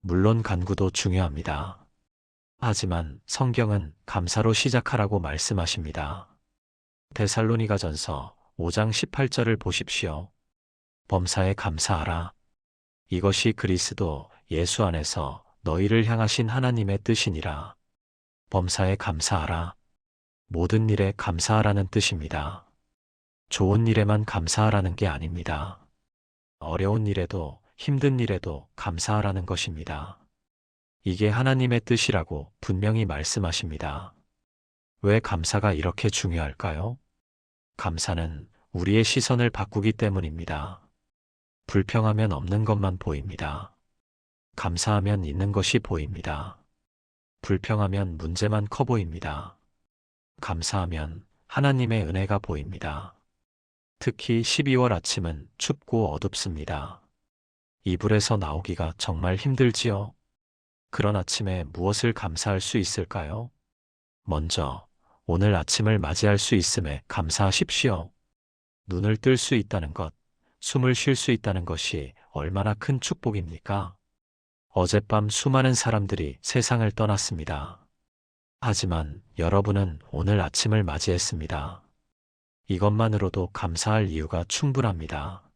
물론 간구도 중요합니다. 하지만 성경은 감사로 시작하라고 말씀하십니다. 데살로니가전서 5장 18절을 보십시오. 범사에 감사하라. 이것이 그리스도 예수 안에서 너희를 향하신 하나님의 뜻이니라. 범사에 감사하라. 모든 일에 감사하라는 뜻입니다. 좋은 일에만 감사하라는 게 아닙니다. 어려운 일에도 힘든 일에도 감사하라는 것입니다. 이게 하나님의 뜻이라고 분명히 말씀하십니다. 왜 감사가 이렇게 중요할까요? 감사는 우리의 시선을 바꾸기 때문입니다. 불평하면 없는 것만 보입니다. 감사하면 있는 것이 보입니다. 불평하면 문제만 커 보입니다. 감사하면 하나님의 은혜가 보입니다. 특히 12월 아침은 춥고 어둡습니다. 이불에서 나오기가 정말 힘들지요. 그런 아침에 무엇을 감사할 수 있을까요? 먼저 오늘 아침을 맞이할 수 있음에 감사하십시오. 눈을 뜰 수 있다는 것, 숨을 쉴 수 있다는 것이 얼마나 큰 축복입니까? 어젯밤 수많은 사람들이 세상을 떠났습니다. 하지만 여러분은 오늘 아침을 맞이했습니다. 이것만으로도 감사할 이유가 충분합니다.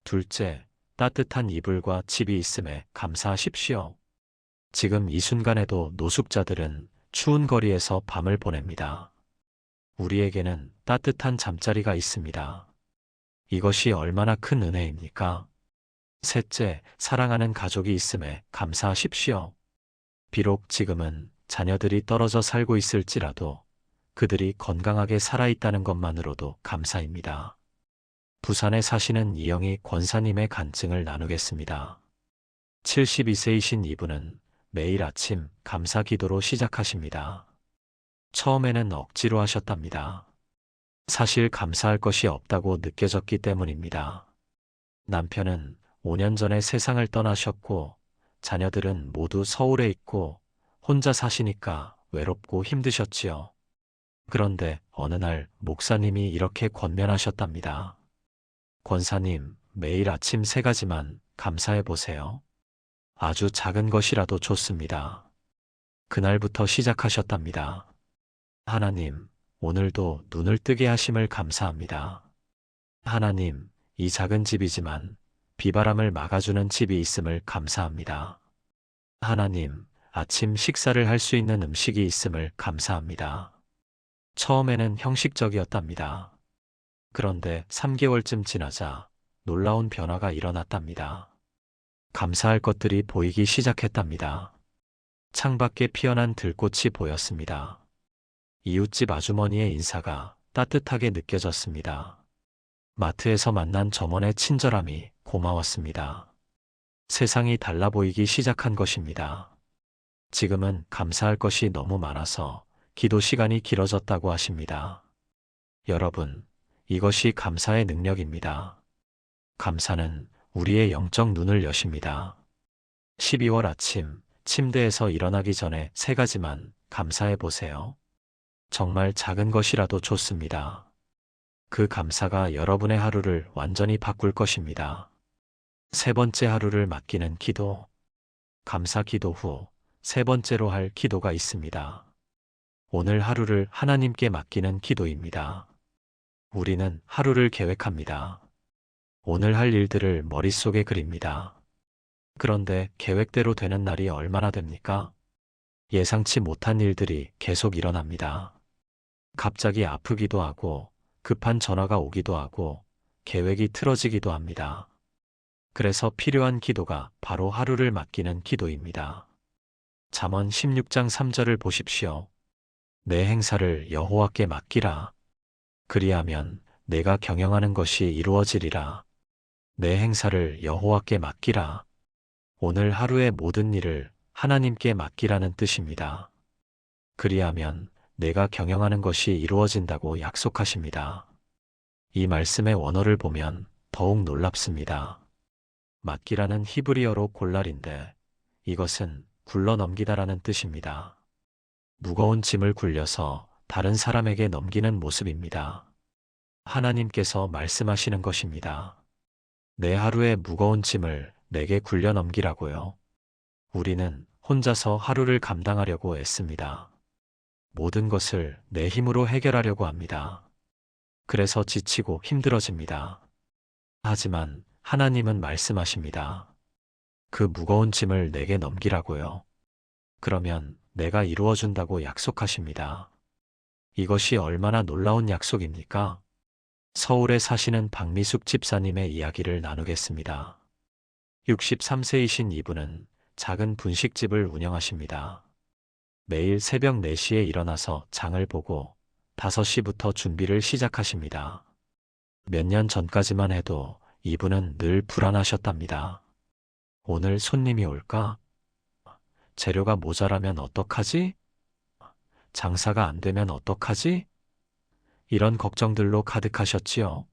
둘째, 따뜻한 이불과 집이 있음에 감사하십시오. 지금 이 순간에도 노숙자들은 추운 거리에서 밤을 보냅니다. 우리에게는 따뜻한 잠자리가 있습니다. 이것이 얼마나 큰 은혜입니까? 셋째, 사랑하는 가족이 있음에 감사하십시오. 비록 지금은 자녀들이 떨어져 살고 있을지라도 그들이 건강하게 살아있다는 것만으로도 감사입니다. 부산에 사시는 이영희 권사님의 간증을 나누겠습니다. 72세이신 이분은 매일 아침 감사 기도로 시작하십니다. 처음에는 억지로 하셨답니다. 사실 감사할 것이 없다고 느껴졌기 때문입니다. 남편은 5년 전에 세상을 떠나셨고 자녀들은 모두 서울에 있고 혼자 사시니까 외롭고 힘드셨지요. 그런데 어느 날 목사님이 이렇게 권면하셨답니다. 권사님, 매일 아침 3가지만 감사해 보세요. 아주 작은 것이라도 좋습니다. 그날부터 시작하셨답니다. 하나님, 오늘도 눈을 뜨게 하심을 감사합니다. 하나님, 이 작은 집이지만 비바람을 막아주는 집이 있음을 감사합니다. 하나님, 아침 식사를 할 수 있는 음식이 있음을 감사합니다. 처음에는 형식적이었답니다. 그런데 3개월쯤 지나자 놀라운 변화가 일어났답니다. 감사할 것들이 보이기 시작했답니다. 창밖에 피어난 들꽃이 보였습니다. 이웃집 아주머니의 인사가 따뜻하게 느껴졌습니다. 마트에서 만난 점원의 친절함이 고마웠습니다. 세상이 달라 보이기 시작한 것입니다. 지금은 감사할 것이 너무 많아서 기도 시간이 길어졌다고 하십니다. 여러분, 이것이 감사의 능력입니다. 감사는 우리의 영적 눈을 여십니다. 12월 아침, 침대에서 일어나기 전에 3가지만 감사해 보세요. 정말 작은 것이라도 좋습니다. 그 감사가 여러분의 하루를 완전히 바꿀 것입니다. 3번째, 하루를 맡기는 기도. 감사 기도 후 3번째로 할 기도가 있습니다. 오늘 하루를 하나님께 맡기는 기도입니다. 우리는 하루를 계획합니다. 오늘 할 일들을 머릿속에 그립니다. 그런데 계획대로 되는 날이 얼마나 됩니까? 예상치 못한 일들이 계속 일어납니다. 갑자기 아프기도 하고 급한 전화가 오기도 하고 계획이 틀어지기도 합니다. 그래서 필요한 기도가 바로 하루를 맡기는 기도입니다. 잠언 16장 3절을 보십시오. 내 행사를 여호와께 맡기라. 그리하면 내가 경영하는 것이 이루어지리라. 내 행사를 여호와께 맡기라. 오늘 하루의 모든 일을 하나님께 맡기라는 뜻입니다. 그리하면 내가 경영하는 것이 이루어진다고 약속하십니다. 이 말씀의 원어를 보면 더욱 놀랍습니다. 맡기라는 히브리어로 골랄인데 이것은 굴러 넘기다라는 뜻입니다. 무거운 짐을 굴려서 다른 사람에게 넘기는 모습입니다. 하나님께서 말씀하시는 것입니다. 내 하루의 무거운 짐을 내게 굴려 넘기라고요. 우리는 혼자서 하루를 감당하려고 애씁니다. 모든 것을 내 힘으로 해결하려고 합니다. 그래서 지치고 힘들어집니다. 하지만 하나님은 말씀하십니다. 그 무거운 짐을 내게 넘기라고요. 그러면 내가 이루어준다고 약속하십니다. 이것이 얼마나 놀라운 약속입니까? 서울에 사시는 박미숙 집사님의 이야기를 나누겠습니다. 63세이신 이분은 작은 분식집을 운영하십니다. 매일 새벽 4시에 일어나서 장을 보고 5시부터 준비를 시작하십니다. 몇 년 전까지만 해도 이분은 늘 불안하셨답니다. 오늘 손님이 올까? 재료가 모자라면 어떡하지? 장사가 안 되면 어떡하지? 이런 걱정들로 가득하셨지요.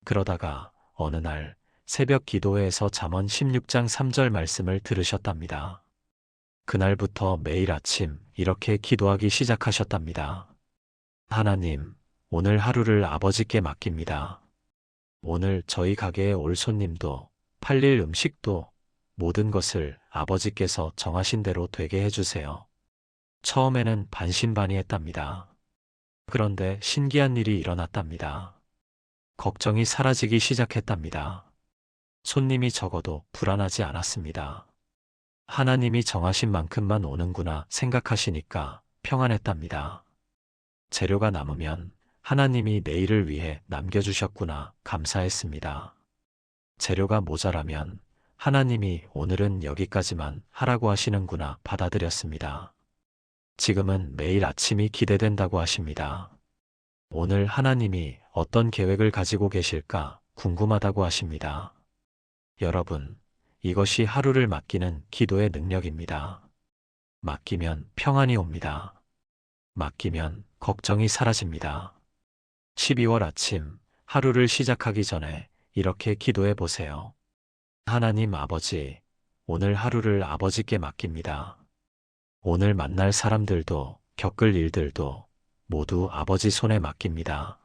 그러다가 어느 날 새벽 기도회에서 잠언 16장 3절 말씀을 들으셨답니다. 그날부터 매일 아침 이렇게 기도하기 시작하셨답니다. 하나님, 오늘 하루를 아버지께 맡깁니다. 오늘 저희 가게에 올 손님도 팔릴 음식도 모든 것을 아버지께서 정하신 대로 되게 해주세요. 처음에는 반신반의했답니다. 그런데 신기한 일이 일어났답니다. 걱정이 사라지기 시작했답니다. 손님이 적어도 불안하지 않았습니다. 하나님이 정하신 만큼만 오는구나 생각하시니까 평안했답니다. 재료가 남으면 하나님이 내일을 위해 남겨주셨구나 감사했습니다. 재료가 모자라면 하나님이 오늘은 여기까지만 하라고 하시는구나 받아들였습니다. 지금은 매일 아침이 기대된다고 하십니다. 오늘 하나님이 어떤 계획을 가지고 계실까 궁금하다고 하십니다. 여러분, 이것이 하루를 맡기는 기도의 능력입니다. 맡기면 평안이 옵니다. 맡기면 걱정이 사라집니다. 12월 아침, 하루를 시작하기 전에 이렇게 기도해 보세요. 하나님 아버지, 오늘 하루를 아버지께 맡깁니다. 오늘 만날 사람들도 겪을 일들도 모두 아버지 손에 맡깁니다.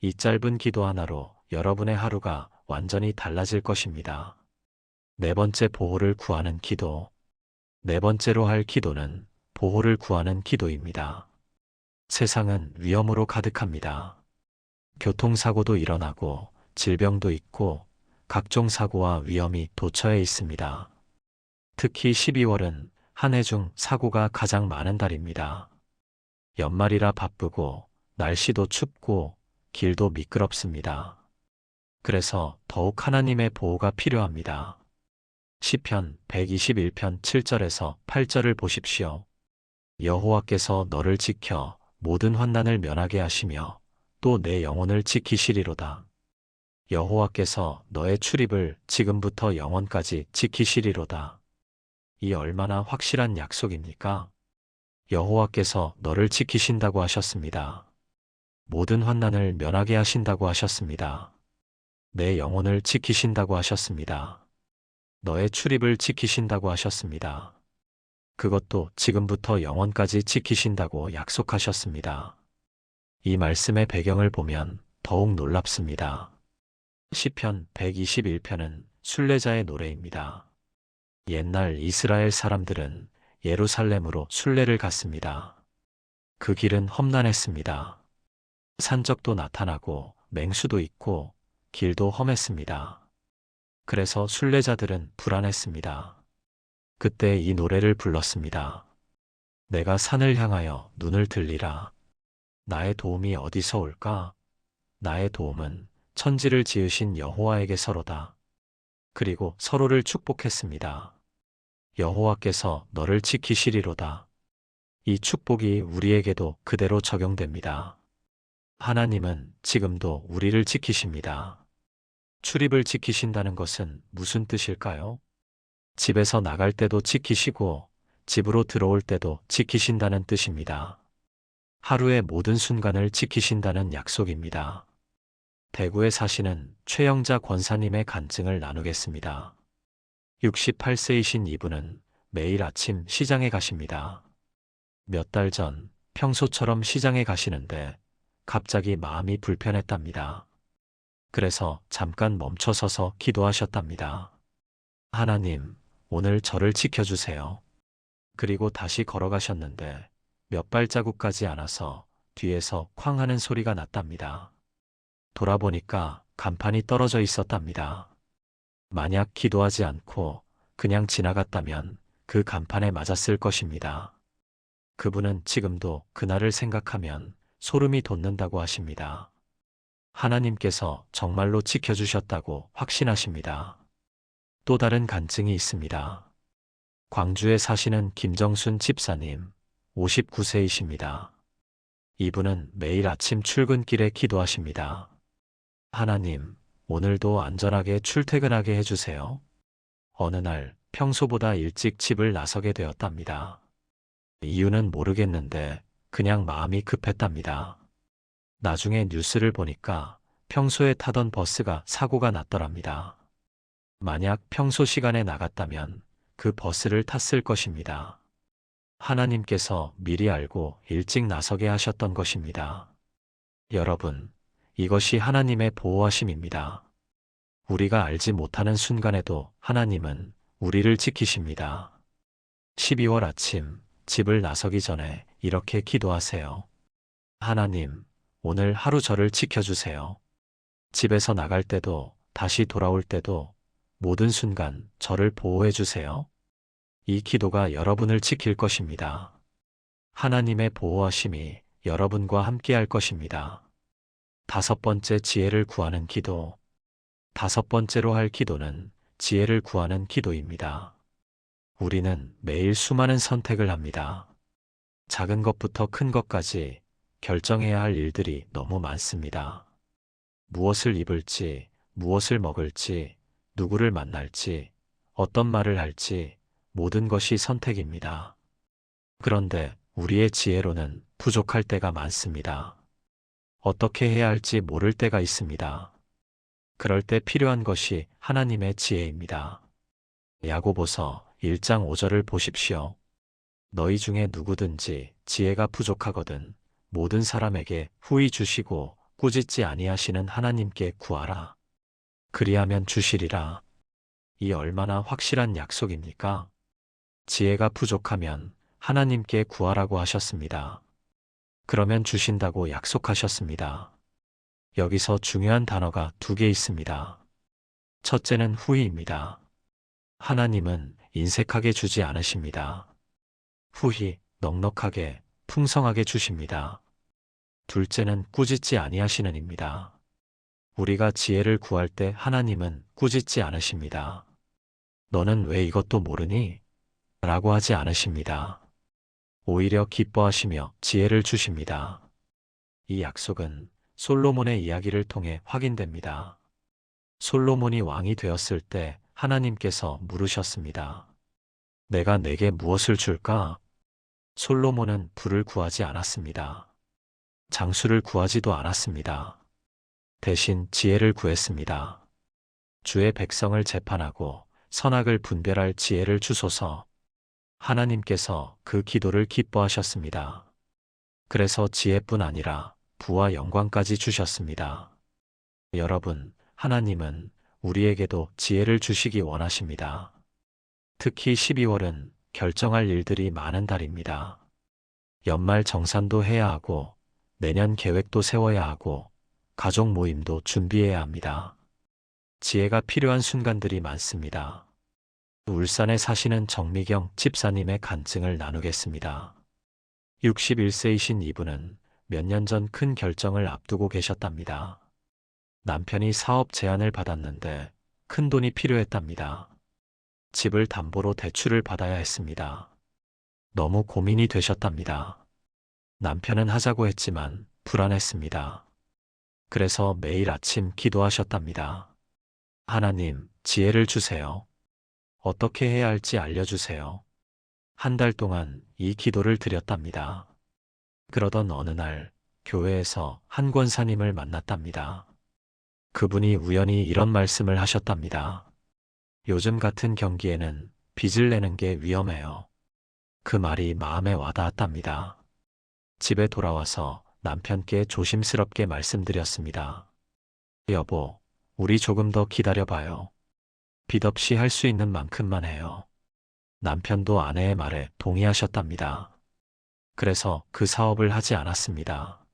이 짧은 기도 하나로 여러분의 하루가 완전히 달라질 것입니다. 4번째, 보호를 구하는 기도. 4번째로 할 기도는 보호를 구하는 기도입니다. 세상은 위험으로 가득합니다. 교통사고도 일어나고 질병도 있고 각종 사고와 위험이 도처에 있습니다. 특히 12월은 한 해 중 사고가 가장 많은 달입니다. 연말이라 바쁘고 날씨도 춥고 길도 미끄럽습니다. 그래서 더욱 하나님의 보호가 필요합니다. 시편 121편 7절에서 8절을 보십시오. 여호와께서 너를 지켜 모든 환난을 면하게 하시며 또 내 영혼을 지키시리로다. 여호와께서 너의 출입을 지금부터 영원까지 지키시리로다. 이 얼마나 확실한 약속입니까? 여호와께서 너를 지키신다고 하셨습니다. 모든 환난을 면하게 하신다고 하셨습니다. 내 영혼을 지키신다고 하셨습니다. 너의 출입을 지키신다고 하셨습니다. 그것도 지금부터 영원까지 지키신다고 약속하셨습니다. 이 말씀의 배경을 보면 더욱 놀랍습니다. 시편 121편은 순례자의 노래입니다. 옛날 이스라엘 사람들은 예루살렘으로 순례를 갔습니다. 그 길은 험난했습니다. 산적도 나타나고 맹수도 있고 길도 험했습니다. 그래서 순례자들은 불안했습니다. 그때 이 노래를 불렀습니다. 내가 산을 향하여 눈을 들리라. 나의 도움이 어디서 올까? 나의 도움은 천지를 지으신 여호와에게서로다. 그리고 서로를 축복했습니다. 여호와께서 너를 지키시리로다. 이 축복이 우리에게도 그대로 적용됩니다. 하나님은 지금도 우리를 지키십니다. 출입을 지키신다는 것은 무슨 뜻일까요? 집에서 나갈 때도 지키시고 집으로 들어올 때도 지키신다는 뜻입니다. 하루의 모든 순간을 지키신다는 약속입니다. 대구에 사시는 최영자 권사님의 간증을 나누겠습니다. 68세이신 이분은 매일 아침 시장에 가십니다. 몇 달 전 평소처럼 시장에 가시는데 갑자기 마음이 불편했답니다. 그래서 잠깐 멈춰서서 기도하셨답니다. 하나님, 오늘 저를 지켜주세요. 그리고 다시 걸어가셨는데 몇 발자국까지 안 와서 뒤에서 쾅 하는 소리가 났답니다. 돌아보니까 간판이 떨어져 있었답니다. 만약 기도하지 않고 그냥 지나갔다면 그 간판에 맞았을 것입니다. 그분은 지금도 그날을 생각하면 소름이 돋는다고 하십니다. 하나님께서 정말로 지켜주셨다고 확신하십니다. 또 다른 간증이 있습니다. 광주에 사시는 김정순 집사님, 59세이십니다. 이분은 매일 아침 출근길에 기도하십니다. 하나님, 오늘도 안전하게 출퇴근하게 해주세요. 어느 날 평소보다 일찍 집을 나서게 되었답니다. 이유는 모르겠는데 그냥 마음이 급했답니다. 나중에 뉴스를 보니까 평소에 타던 버스가 사고가 났더랍니다. 만약 평소 시간에 나갔다면 그 버스를 탔을 것입니다. 하나님께서 미리 알고 일찍 나서게 하셨던 것입니다. 여러분, 이것이 하나님의 보호하심입니다. 우리가 알지 못하는 순간에도 하나님은 우리를 지키십니다. 12월 아침 집을 나서기 전에 이렇게 기도하세요. 하나님, 오늘 하루 저를 지켜주세요. 집에서 나갈 때도 다시 돌아올 때도 모든 순간 저를 보호해 주세요. 이 기도가 여러분을 지킬 것입니다. 하나님의 보호하심이 여러분과 함께할 것입니다. 다섯 번째, 지혜를 구하는 기도. 다섯 번째로 할 기도는 지혜를 구하는 기도입니다. 우리는 매일 수많은 선택을 합니다. 작은 것부터 큰 것까지 결정해야 할 일들이 너무 많습니다. 무엇을 입을지, 무엇을 먹을지, 누구를 만날지, 어떤 말을 할지 모든 것이 선택입니다. 그런데 우리의 지혜로는 부족할 때가 많습니다. 어떻게 해야 할지 모를 때가 있습니다. 그럴 때 필요한 것이 하나님의 지혜입니다. 야고보서 1장 5절을 보십시오. 너희 중에 누구든지 지혜가 부족하거든 모든 사람에게 후히 주시고 꾸짖지 아니하시는 하나님께 구하라. 그리하면 주시리라. 이 얼마나 확실한 약속입니까? 지혜가 부족하면 하나님께 구하라고 하셨습니다. 그러면 주신다고 약속하셨습니다. 여기서 중요한 단어가 두 개 있습니다. 첫째는 후히입니다. 하나님은 인색하게 주지 않으십니다. 후히, 넉넉하게, 풍성하게 주십니다. 둘째는 꾸짖지 아니하시는입니다. 우리가 지혜를 구할 때 하나님은 꾸짖지 않으십니다. 너는 왜 이것도 모르니? 라고 하지 않으십니다. 오히려 기뻐하시며 지혜를 주십니다. 이 약속은 솔로몬의 이야기를 통해 확인됩니다. 솔로몬이 왕이 되었을 때 하나님께서 물으셨습니다. 내가 내게 무엇을 줄까? 솔로몬은 부를 구하지 않았습니다. 장수를 구하지도 않았습니다. 대신 지혜를 구했습니다. 주의 백성을 재판하고 선악을 분별할 지혜를 주소서. 하나님께서 그 기도를 기뻐하셨습니다. 그래서 지혜뿐 아니라 부와 영광까지 주셨습니다. 여러분, 하나님은 우리에게도 지혜를 주시기 원하십니다. 특히 12월은 결정할 일들이 많은 달입니다. 연말 정산도 해야 하고, 내년 계획도 세워야 하고, 가족 모임도 준비해야 합니다. 지혜가 필요한 순간들이 많습니다. 울산에 사시는 정미경 집사님의 간증을 나누겠습니다. 61세이신 이분은 몇 년 전 큰 결정을 앞두고 계셨답니다. 남편이 사업 제안을 받았는데 큰 돈이 필요했답니다. 집을 담보로 대출을 받아야 했습니다. 너무 고민이 되셨답니다. 남편은 하자고 했지만 불안했습니다. 그래서 매일 아침 기도하셨답니다. 하나님, 지혜를 주세요. 어떻게 해야 할지 알려주세요. 한 달 동안 이 기도를 드렸답니다. 그러던 어느 날 교회에서 한 권사님을 만났답니다. 그분이 우연히 이런 말씀을 하셨답니다. 요즘 같은 경기에는 빚을 내는 게 위험해요. 그 말이 마음에 와닿았답니다. 집에 돌아와서 남편께 조심스럽게 말씀드렸습니다. 여보, 우리 조금 더 기다려봐요. 빚 없이 할 수 있는 만큼만 해요. 남편도 아내의 말에 동의하셨답니다. 그래서 그 사업을 하지 않았습니다.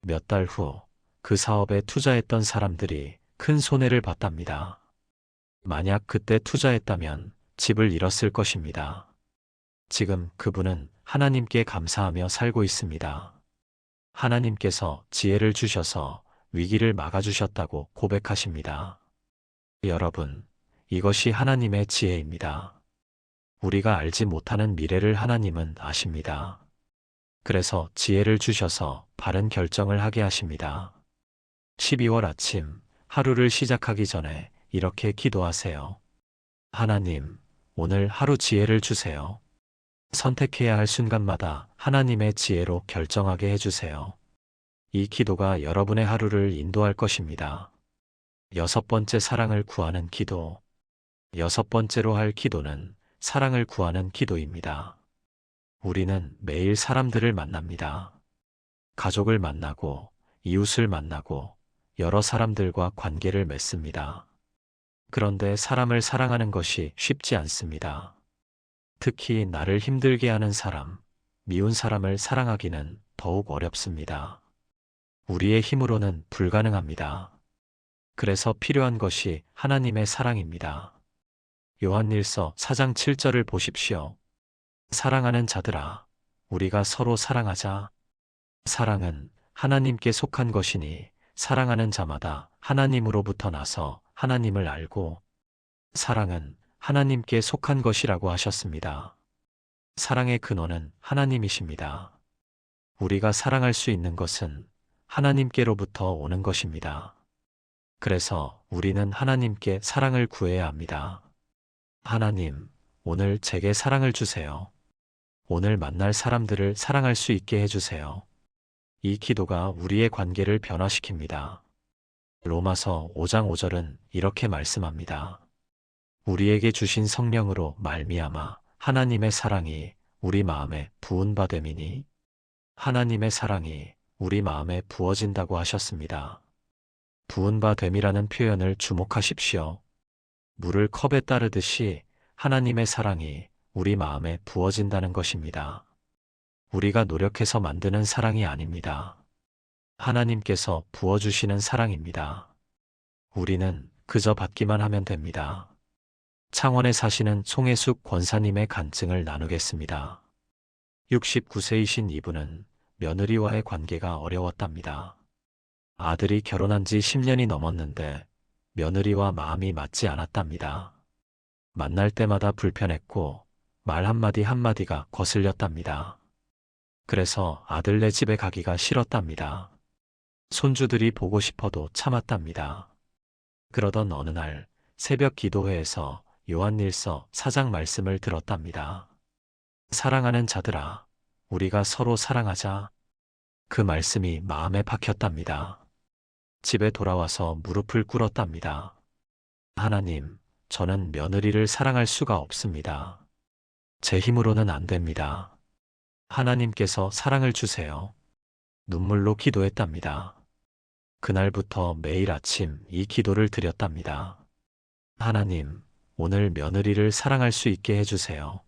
몇 달 후 그 사업에 투자했던 사람들이 큰 손해를 봤답니다. 만약 그때 투자했다면 집을 잃었을 것입니다. 지금 그분은 하나님께 감사하며 살고 있습니다. 하나님께서 지혜를 주셔서 위기를 막아주셨다고 고백하십니다. 여러분, 이것이 하나님의 지혜입니다. 우리가 알지 못하는 미래를 하나님은 아십니다. 그래서 지혜를 주셔서 바른 결정을 하게 하십니다. 12월 아침, 하루를 시작하기 전에 이렇게 기도하세요. 하나님, 오늘 하루 지혜를 주세요. 선택해야 할 순간마다 하나님의 지혜로 결정하게 해주세요. 이 기도가 여러분의 하루를 인도할 것입니다. 여섯 번째, 사랑을 구하는 기도. 여섯 번째로 할 기도는 사랑을 구하는 기도입니다. 우리는 매일 사람들을 만납니다. 가족을 만나고, 이웃을 만나고, 여러 사람들과 관계를 맺습니다. 그런데 사람을 사랑하는 것이 쉽지 않습니다. 특히 나를 힘들게 하는 사람, 미운 사람을 사랑하기는 더욱 어렵습니다. 우리의 힘으로는 불가능합니다. 그래서 필요한 것이 하나님의 사랑입니다. 요한일서 4장 7절을 보십시오. 사랑하는 자들아, 우리가 서로 사랑하자. 사랑은 하나님께 속한 것이니 사랑하는 자마다 하나님으로부터 나서 하나님을 알고, 사랑은 하나님께 속한 것이라고 하셨습니다. 사랑의 근원은 하나님이십니다. 우리가 사랑할 수 있는 것은 하나님께로부터 오는 것입니다. 그래서 우리는 하나님께 사랑을 구해야 합니다. 하나님, 오늘 제게 사랑을 주세요. 오늘 만날 사람들을 사랑할 수 있게 해주세요. 이 기도가 우리의 관계를 변화시킵니다. 로마서 5장 5절은 이렇게 말씀합니다. 우리에게 주신 성령으로 말미암아 하나님의 사랑이 우리 마음에 부은 바 됨이니, 하나님의 사랑이 우리 마음에 부어진다고 하셨습니다. 부은 바 됨이라는 표현을 주목하십시오. 물을 컵에 따르듯이 하나님의 사랑이 우리 마음에 부어진다는 것입니다. 우리가 노력해서 만드는 사랑이 아닙니다. 하나님께서 부어주시는 사랑입니다. 우리는 그저 받기만 하면 됩니다. 창원에 사시는 송혜숙 권사님의 간증을 나누겠습니다. 69세이신 이분은 며느리와의 관계가 어려웠답니다. 아들이 결혼한 지 10년이 넘었는데 며느리와 마음이 맞지 않았답니다. 만날 때마다 불편했고 말 한마디 한마디가 거슬렸답니다. 그래서 아들네 집에 가기가 싫었답니다. 손주들이 보고 싶어도 참았답니다. 그러던 어느 날 새벽 기도회에서 요한일서 4장 말씀을 들었답니다. 사랑하는 자들아, 우리가 서로 사랑하자. 그 말씀이 마음에 박혔답니다. 집에 돌아와서 무릎을 꿇었답니다. 하나님, 저는 며느리를 사랑할 수가 없습니다. 제 힘으로는 안 됩니다. 하나님께서 사랑을 주세요. 눈물로 기도했답니다. 그날부터 매일 아침 이 기도를 드렸답니다. 하나님, 오늘 며느리를 사랑할 수 있게 해주세요.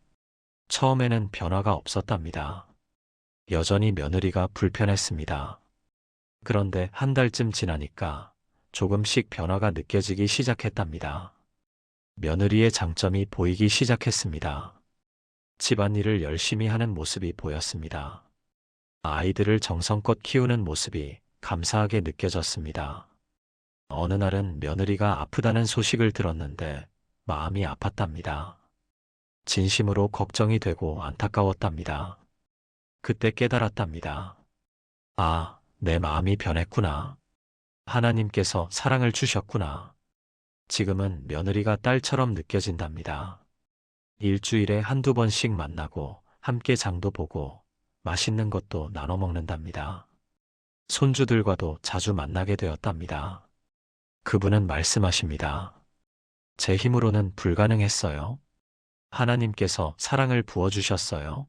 처음에는 변화가 없었답니다. 여전히 며느리가 불편했습니다. 그런데 한 달쯤 지나니까 조금씩 변화가 느껴지기 시작했답니다. 며느리의 장점이 보이기 시작했습니다. 집안일을 열심히 하는 모습이 보였습니다. 아이들을 정성껏 키우는 모습이 감사하게 느껴졌습니다. 어느 날은 며느리가 아프다는 소식을 들었는데 마음이 아팠답니다. 진심으로 걱정이 되고 안타까웠답니다. 그때 깨달았답니다. 아, 내 마음이 변했구나. 하나님께서 사랑을 주셨구나. 지금은 며느리가 딸처럼 느껴진답니다. 일주일에 한두 번씩 만나고 함께 장도 보고 맛있는 것도 나눠 먹는답니다. 손주들과도 자주 만나게 되었답니다. 그분은 말씀하십니다. 제 힘으로는 불가능했어요. 하나님께서 사랑을 부어주셨어요.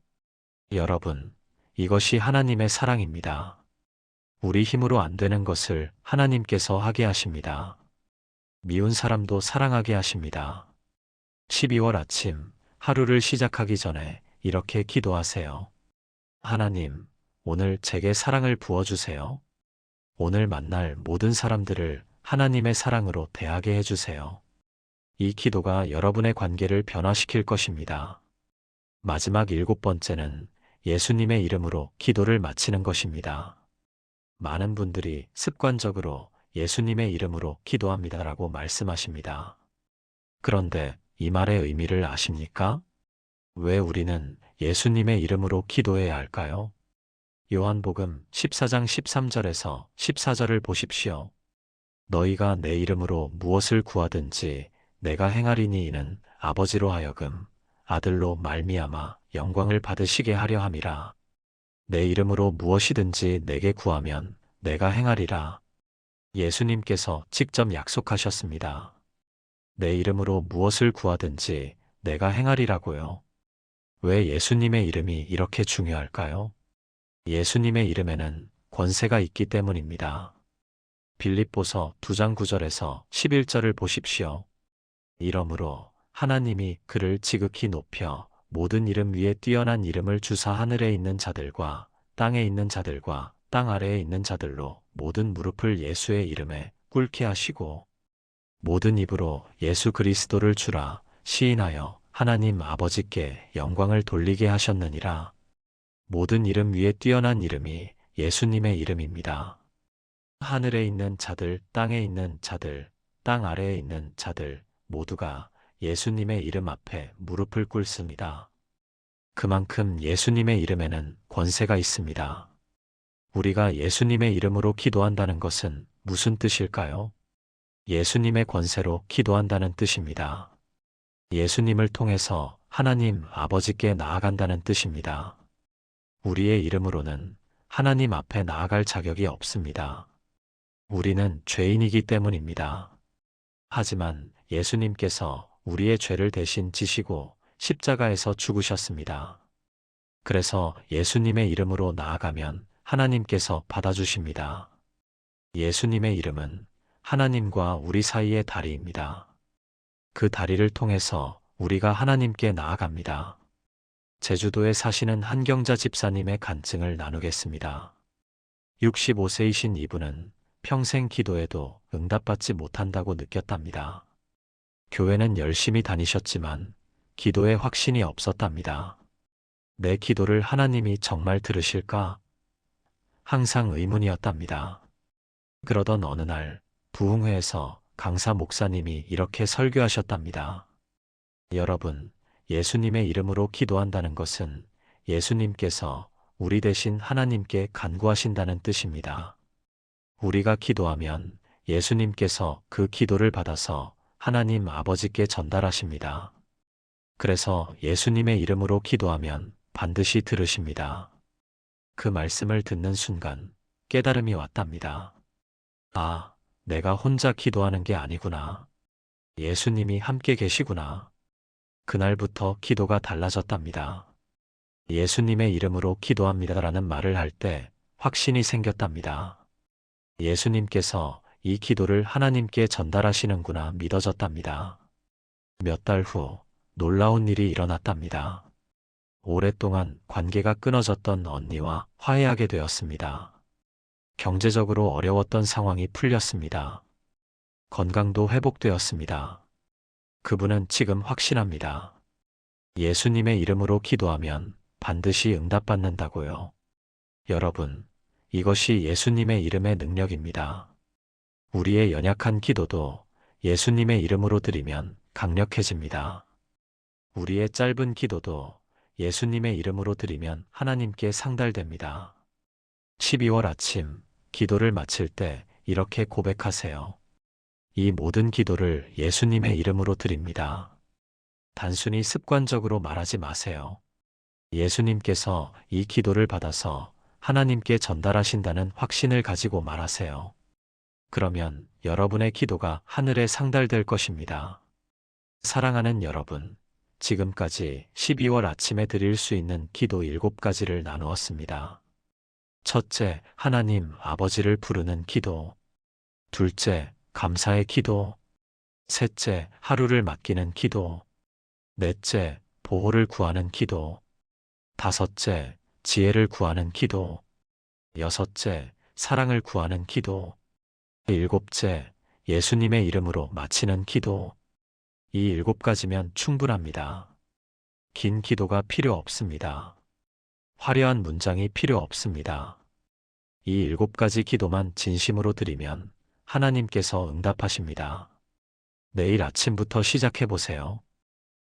여러분, 이것이 하나님의 사랑입니다. 우리 힘으로 안 되는 것을 하나님께서 하게 하십니다. 미운 사람도 사랑하게 하십니다. 12월 아침, 하루를 시작하기 전에 이렇게 기도하세요. 하나님, 오늘 제게 사랑을 부어주세요. 오늘 만날 모든 사람들을 하나님의 사랑으로 대하게 해주세요. 이 기도가 여러분의 관계를 변화시킬 것입니다. 마지막 7번째는 예수님의 이름으로 기도를 마치는 것입니다. 많은 분들이 습관적으로 예수님의 이름으로 기도합니다라고 말씀하십니다. 그런데 이 말의 의미를 아십니까? 왜 우리는 예수님의 이름으로 기도해야 할까요? 요한복음 14장 13절에서 14절을 보십시오. 너희가 내 이름으로 무엇을 구하든지 내가 행하리니 이는 아버지로 하여금 아들로 말미암아 영광을 받으시게 하려 함이라. 내 이름으로 무엇이든지 내게 구하면 내가 행하리라. 예수님께서 직접 약속하셨습니다. 내 이름으로 무엇을 구하든지 내가 행하리라고요. 왜 예수님의 이름이 이렇게 중요할까요? 예수님의 이름에는 권세가 있기 때문입니다. 빌립보서 2장 9절에서 11절을 보십시오. 이러므로 하나님이 그를 지극히 높여 모든 이름 위에 뛰어난 이름을 주사 하늘에 있는 자들과 땅에 있는 자들과 땅 아래에 있는 자들로 모든 무릎을 예수의 이름에 꿇게 하시고 모든 입으로 예수 그리스도를 주라 시인하여 하나님 아버지께 영광을 돌리게 하셨느니라. 모든 이름 위에 뛰어난 이름이 예수님의 이름입니다. 하늘에 있는 자들, 땅에 있는 자들, 땅 아래에 있는 자들 모두가 예수님의 이름 앞에 무릎을 꿇습니다. 그만큼 예수님의 이름에는 권세가 있습니다. 우리가 예수님의 이름으로 기도한다는 것은 무슨 뜻일까요? 예수님의 권세로 기도한다는 뜻입니다. 예수님을 통해서 하나님 아버지께 나아간다는 뜻입니다. 우리의 이름으로는 하나님 앞에 나아갈 자격이 없습니다. 우리는 죄인이기 때문입니다. 하지만 예수님께서 우리의 죄를 대신 지시고 십자가에서 죽으셨습니다. 그래서 예수님의 이름으로 나아가면 하나님께서 받아주십니다. 예수님의 이름은 하나님과 우리 사이의 다리입니다. 그 다리를 통해서 우리가 하나님께 나아갑니다. 제주도에 사시는 한경자 집사님의 간증을 나누겠습니다. 65세이신 이분은 평생 기도해도 응답받지 못한다고 느꼈답니다. 교회는 열심히 다니셨지만 기도에 확신이 없었답니다. 내 기도를 하나님이 정말 들으실까? 항상 의문이었답니다. 그러던 어느 날 부흥회에서 강사 목사님이 이렇게 설교하셨답니다. 여러분, 예수님의 이름으로 기도한다는 것은 예수님께서 우리 대신 하나님께 간구하신다는 뜻입니다. 우리가 기도하면 예수님께서 그 기도를 받아서 하나님 아버지께 전달하십니다. 그래서 예수님의 이름으로 기도하면 반드시 들으십니다. 그 말씀을 듣는 순간 깨달음이 왔답니다. 아, 내가 혼자 기도하는 게 아니구나. 예수님이 함께 계시구나. 그날부터 기도가 달라졌답니다. 예수님의 이름으로 기도합니다라는 말을 할 때 확신이 생겼답니다. 예수님께서 이 기도를 하나님께 전달하시는구나 믿어졌답니다. 몇 달 후 놀라운 일이 일어났답니다. 오랫동안 관계가 끊어졌던 언니와 화해하게 되었습니다. 경제적으로 어려웠던 상황이 풀렸습니다. 건강도 회복되었습니다. 그분은 지금 확신합니다. 예수님의 이름으로 기도하면 반드시 응답받는다고요. 여러분, 이것이 예수님의 이름의 능력입니다. 우리의 연약한 기도도 예수님의 이름으로 드리면 강력해집니다. 우리의 짧은 기도도 예수님의 이름으로 드리면 하나님께 상달됩니다. 12월 아침 기도를 마칠 때 이렇게 고백하세요. 이 모든 기도를 예수님의 이름으로 드립니다. 단순히 습관적으로 말하지 마세요. 예수님께서 이 기도를 받아서 하나님께 전달하신다는 확신을 가지고 말하세요. 그러면 여러분의 기도가 하늘에 상달될 것입니다. 사랑하는 여러분, 지금까지 12월 아침에 드릴 수 있는 기도 7가지를 나누었습니다. 첫째, 하나님 아버지를 부르는 기도. 둘째, 감사의 기도. 셋째, 하루를 맡기는 기도. 넷째, 보호를 구하는 기도. 다섯째, 지혜를 구하는 기도. 여섯째, 사랑을 구하는 기도. 일곱째, 예수님의 이름으로 마치는 기도. 이 7가지면 충분합니다. 긴 기도가 필요 없습니다. 화려한 문장이 필요 없습니다. 이 7가지 기도만 진심으로 드리면 하나님께서 응답하십니다. 내일 아침부터 시작해 보세요.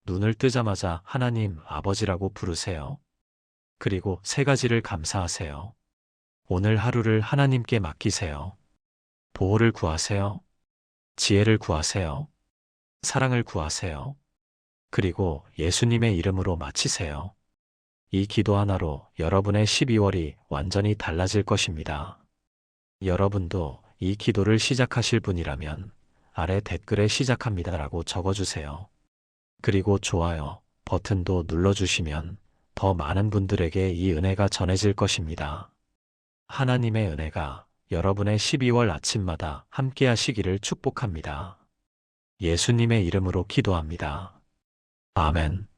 눈을 뜨자마자 하나님 아버지라고 부르세요. 그리고 3가지를 감사하세요. 오늘 하루를 하나님께 맡기세요. 보호를 구하세요. 지혜를 구하세요. 사랑을 구하세요. 그리고 예수님의 이름으로 마치세요. 이 기도 하나로 여러분의 12월이 완전히 달라질 것입니다. 여러분도 이 기도를 시작하실 분이라면 아래 댓글에 시작합니다라고 적어주세요. 그리고 좋아요 버튼도 눌러주시면 더 많은 분들에게 이 은혜가 전해질 것입니다. 하나님의 은혜가 여러분의 12월 아침마다 함께 하시기를 축복합니다. 예수님의 이름으로 기도합니다. 아멘.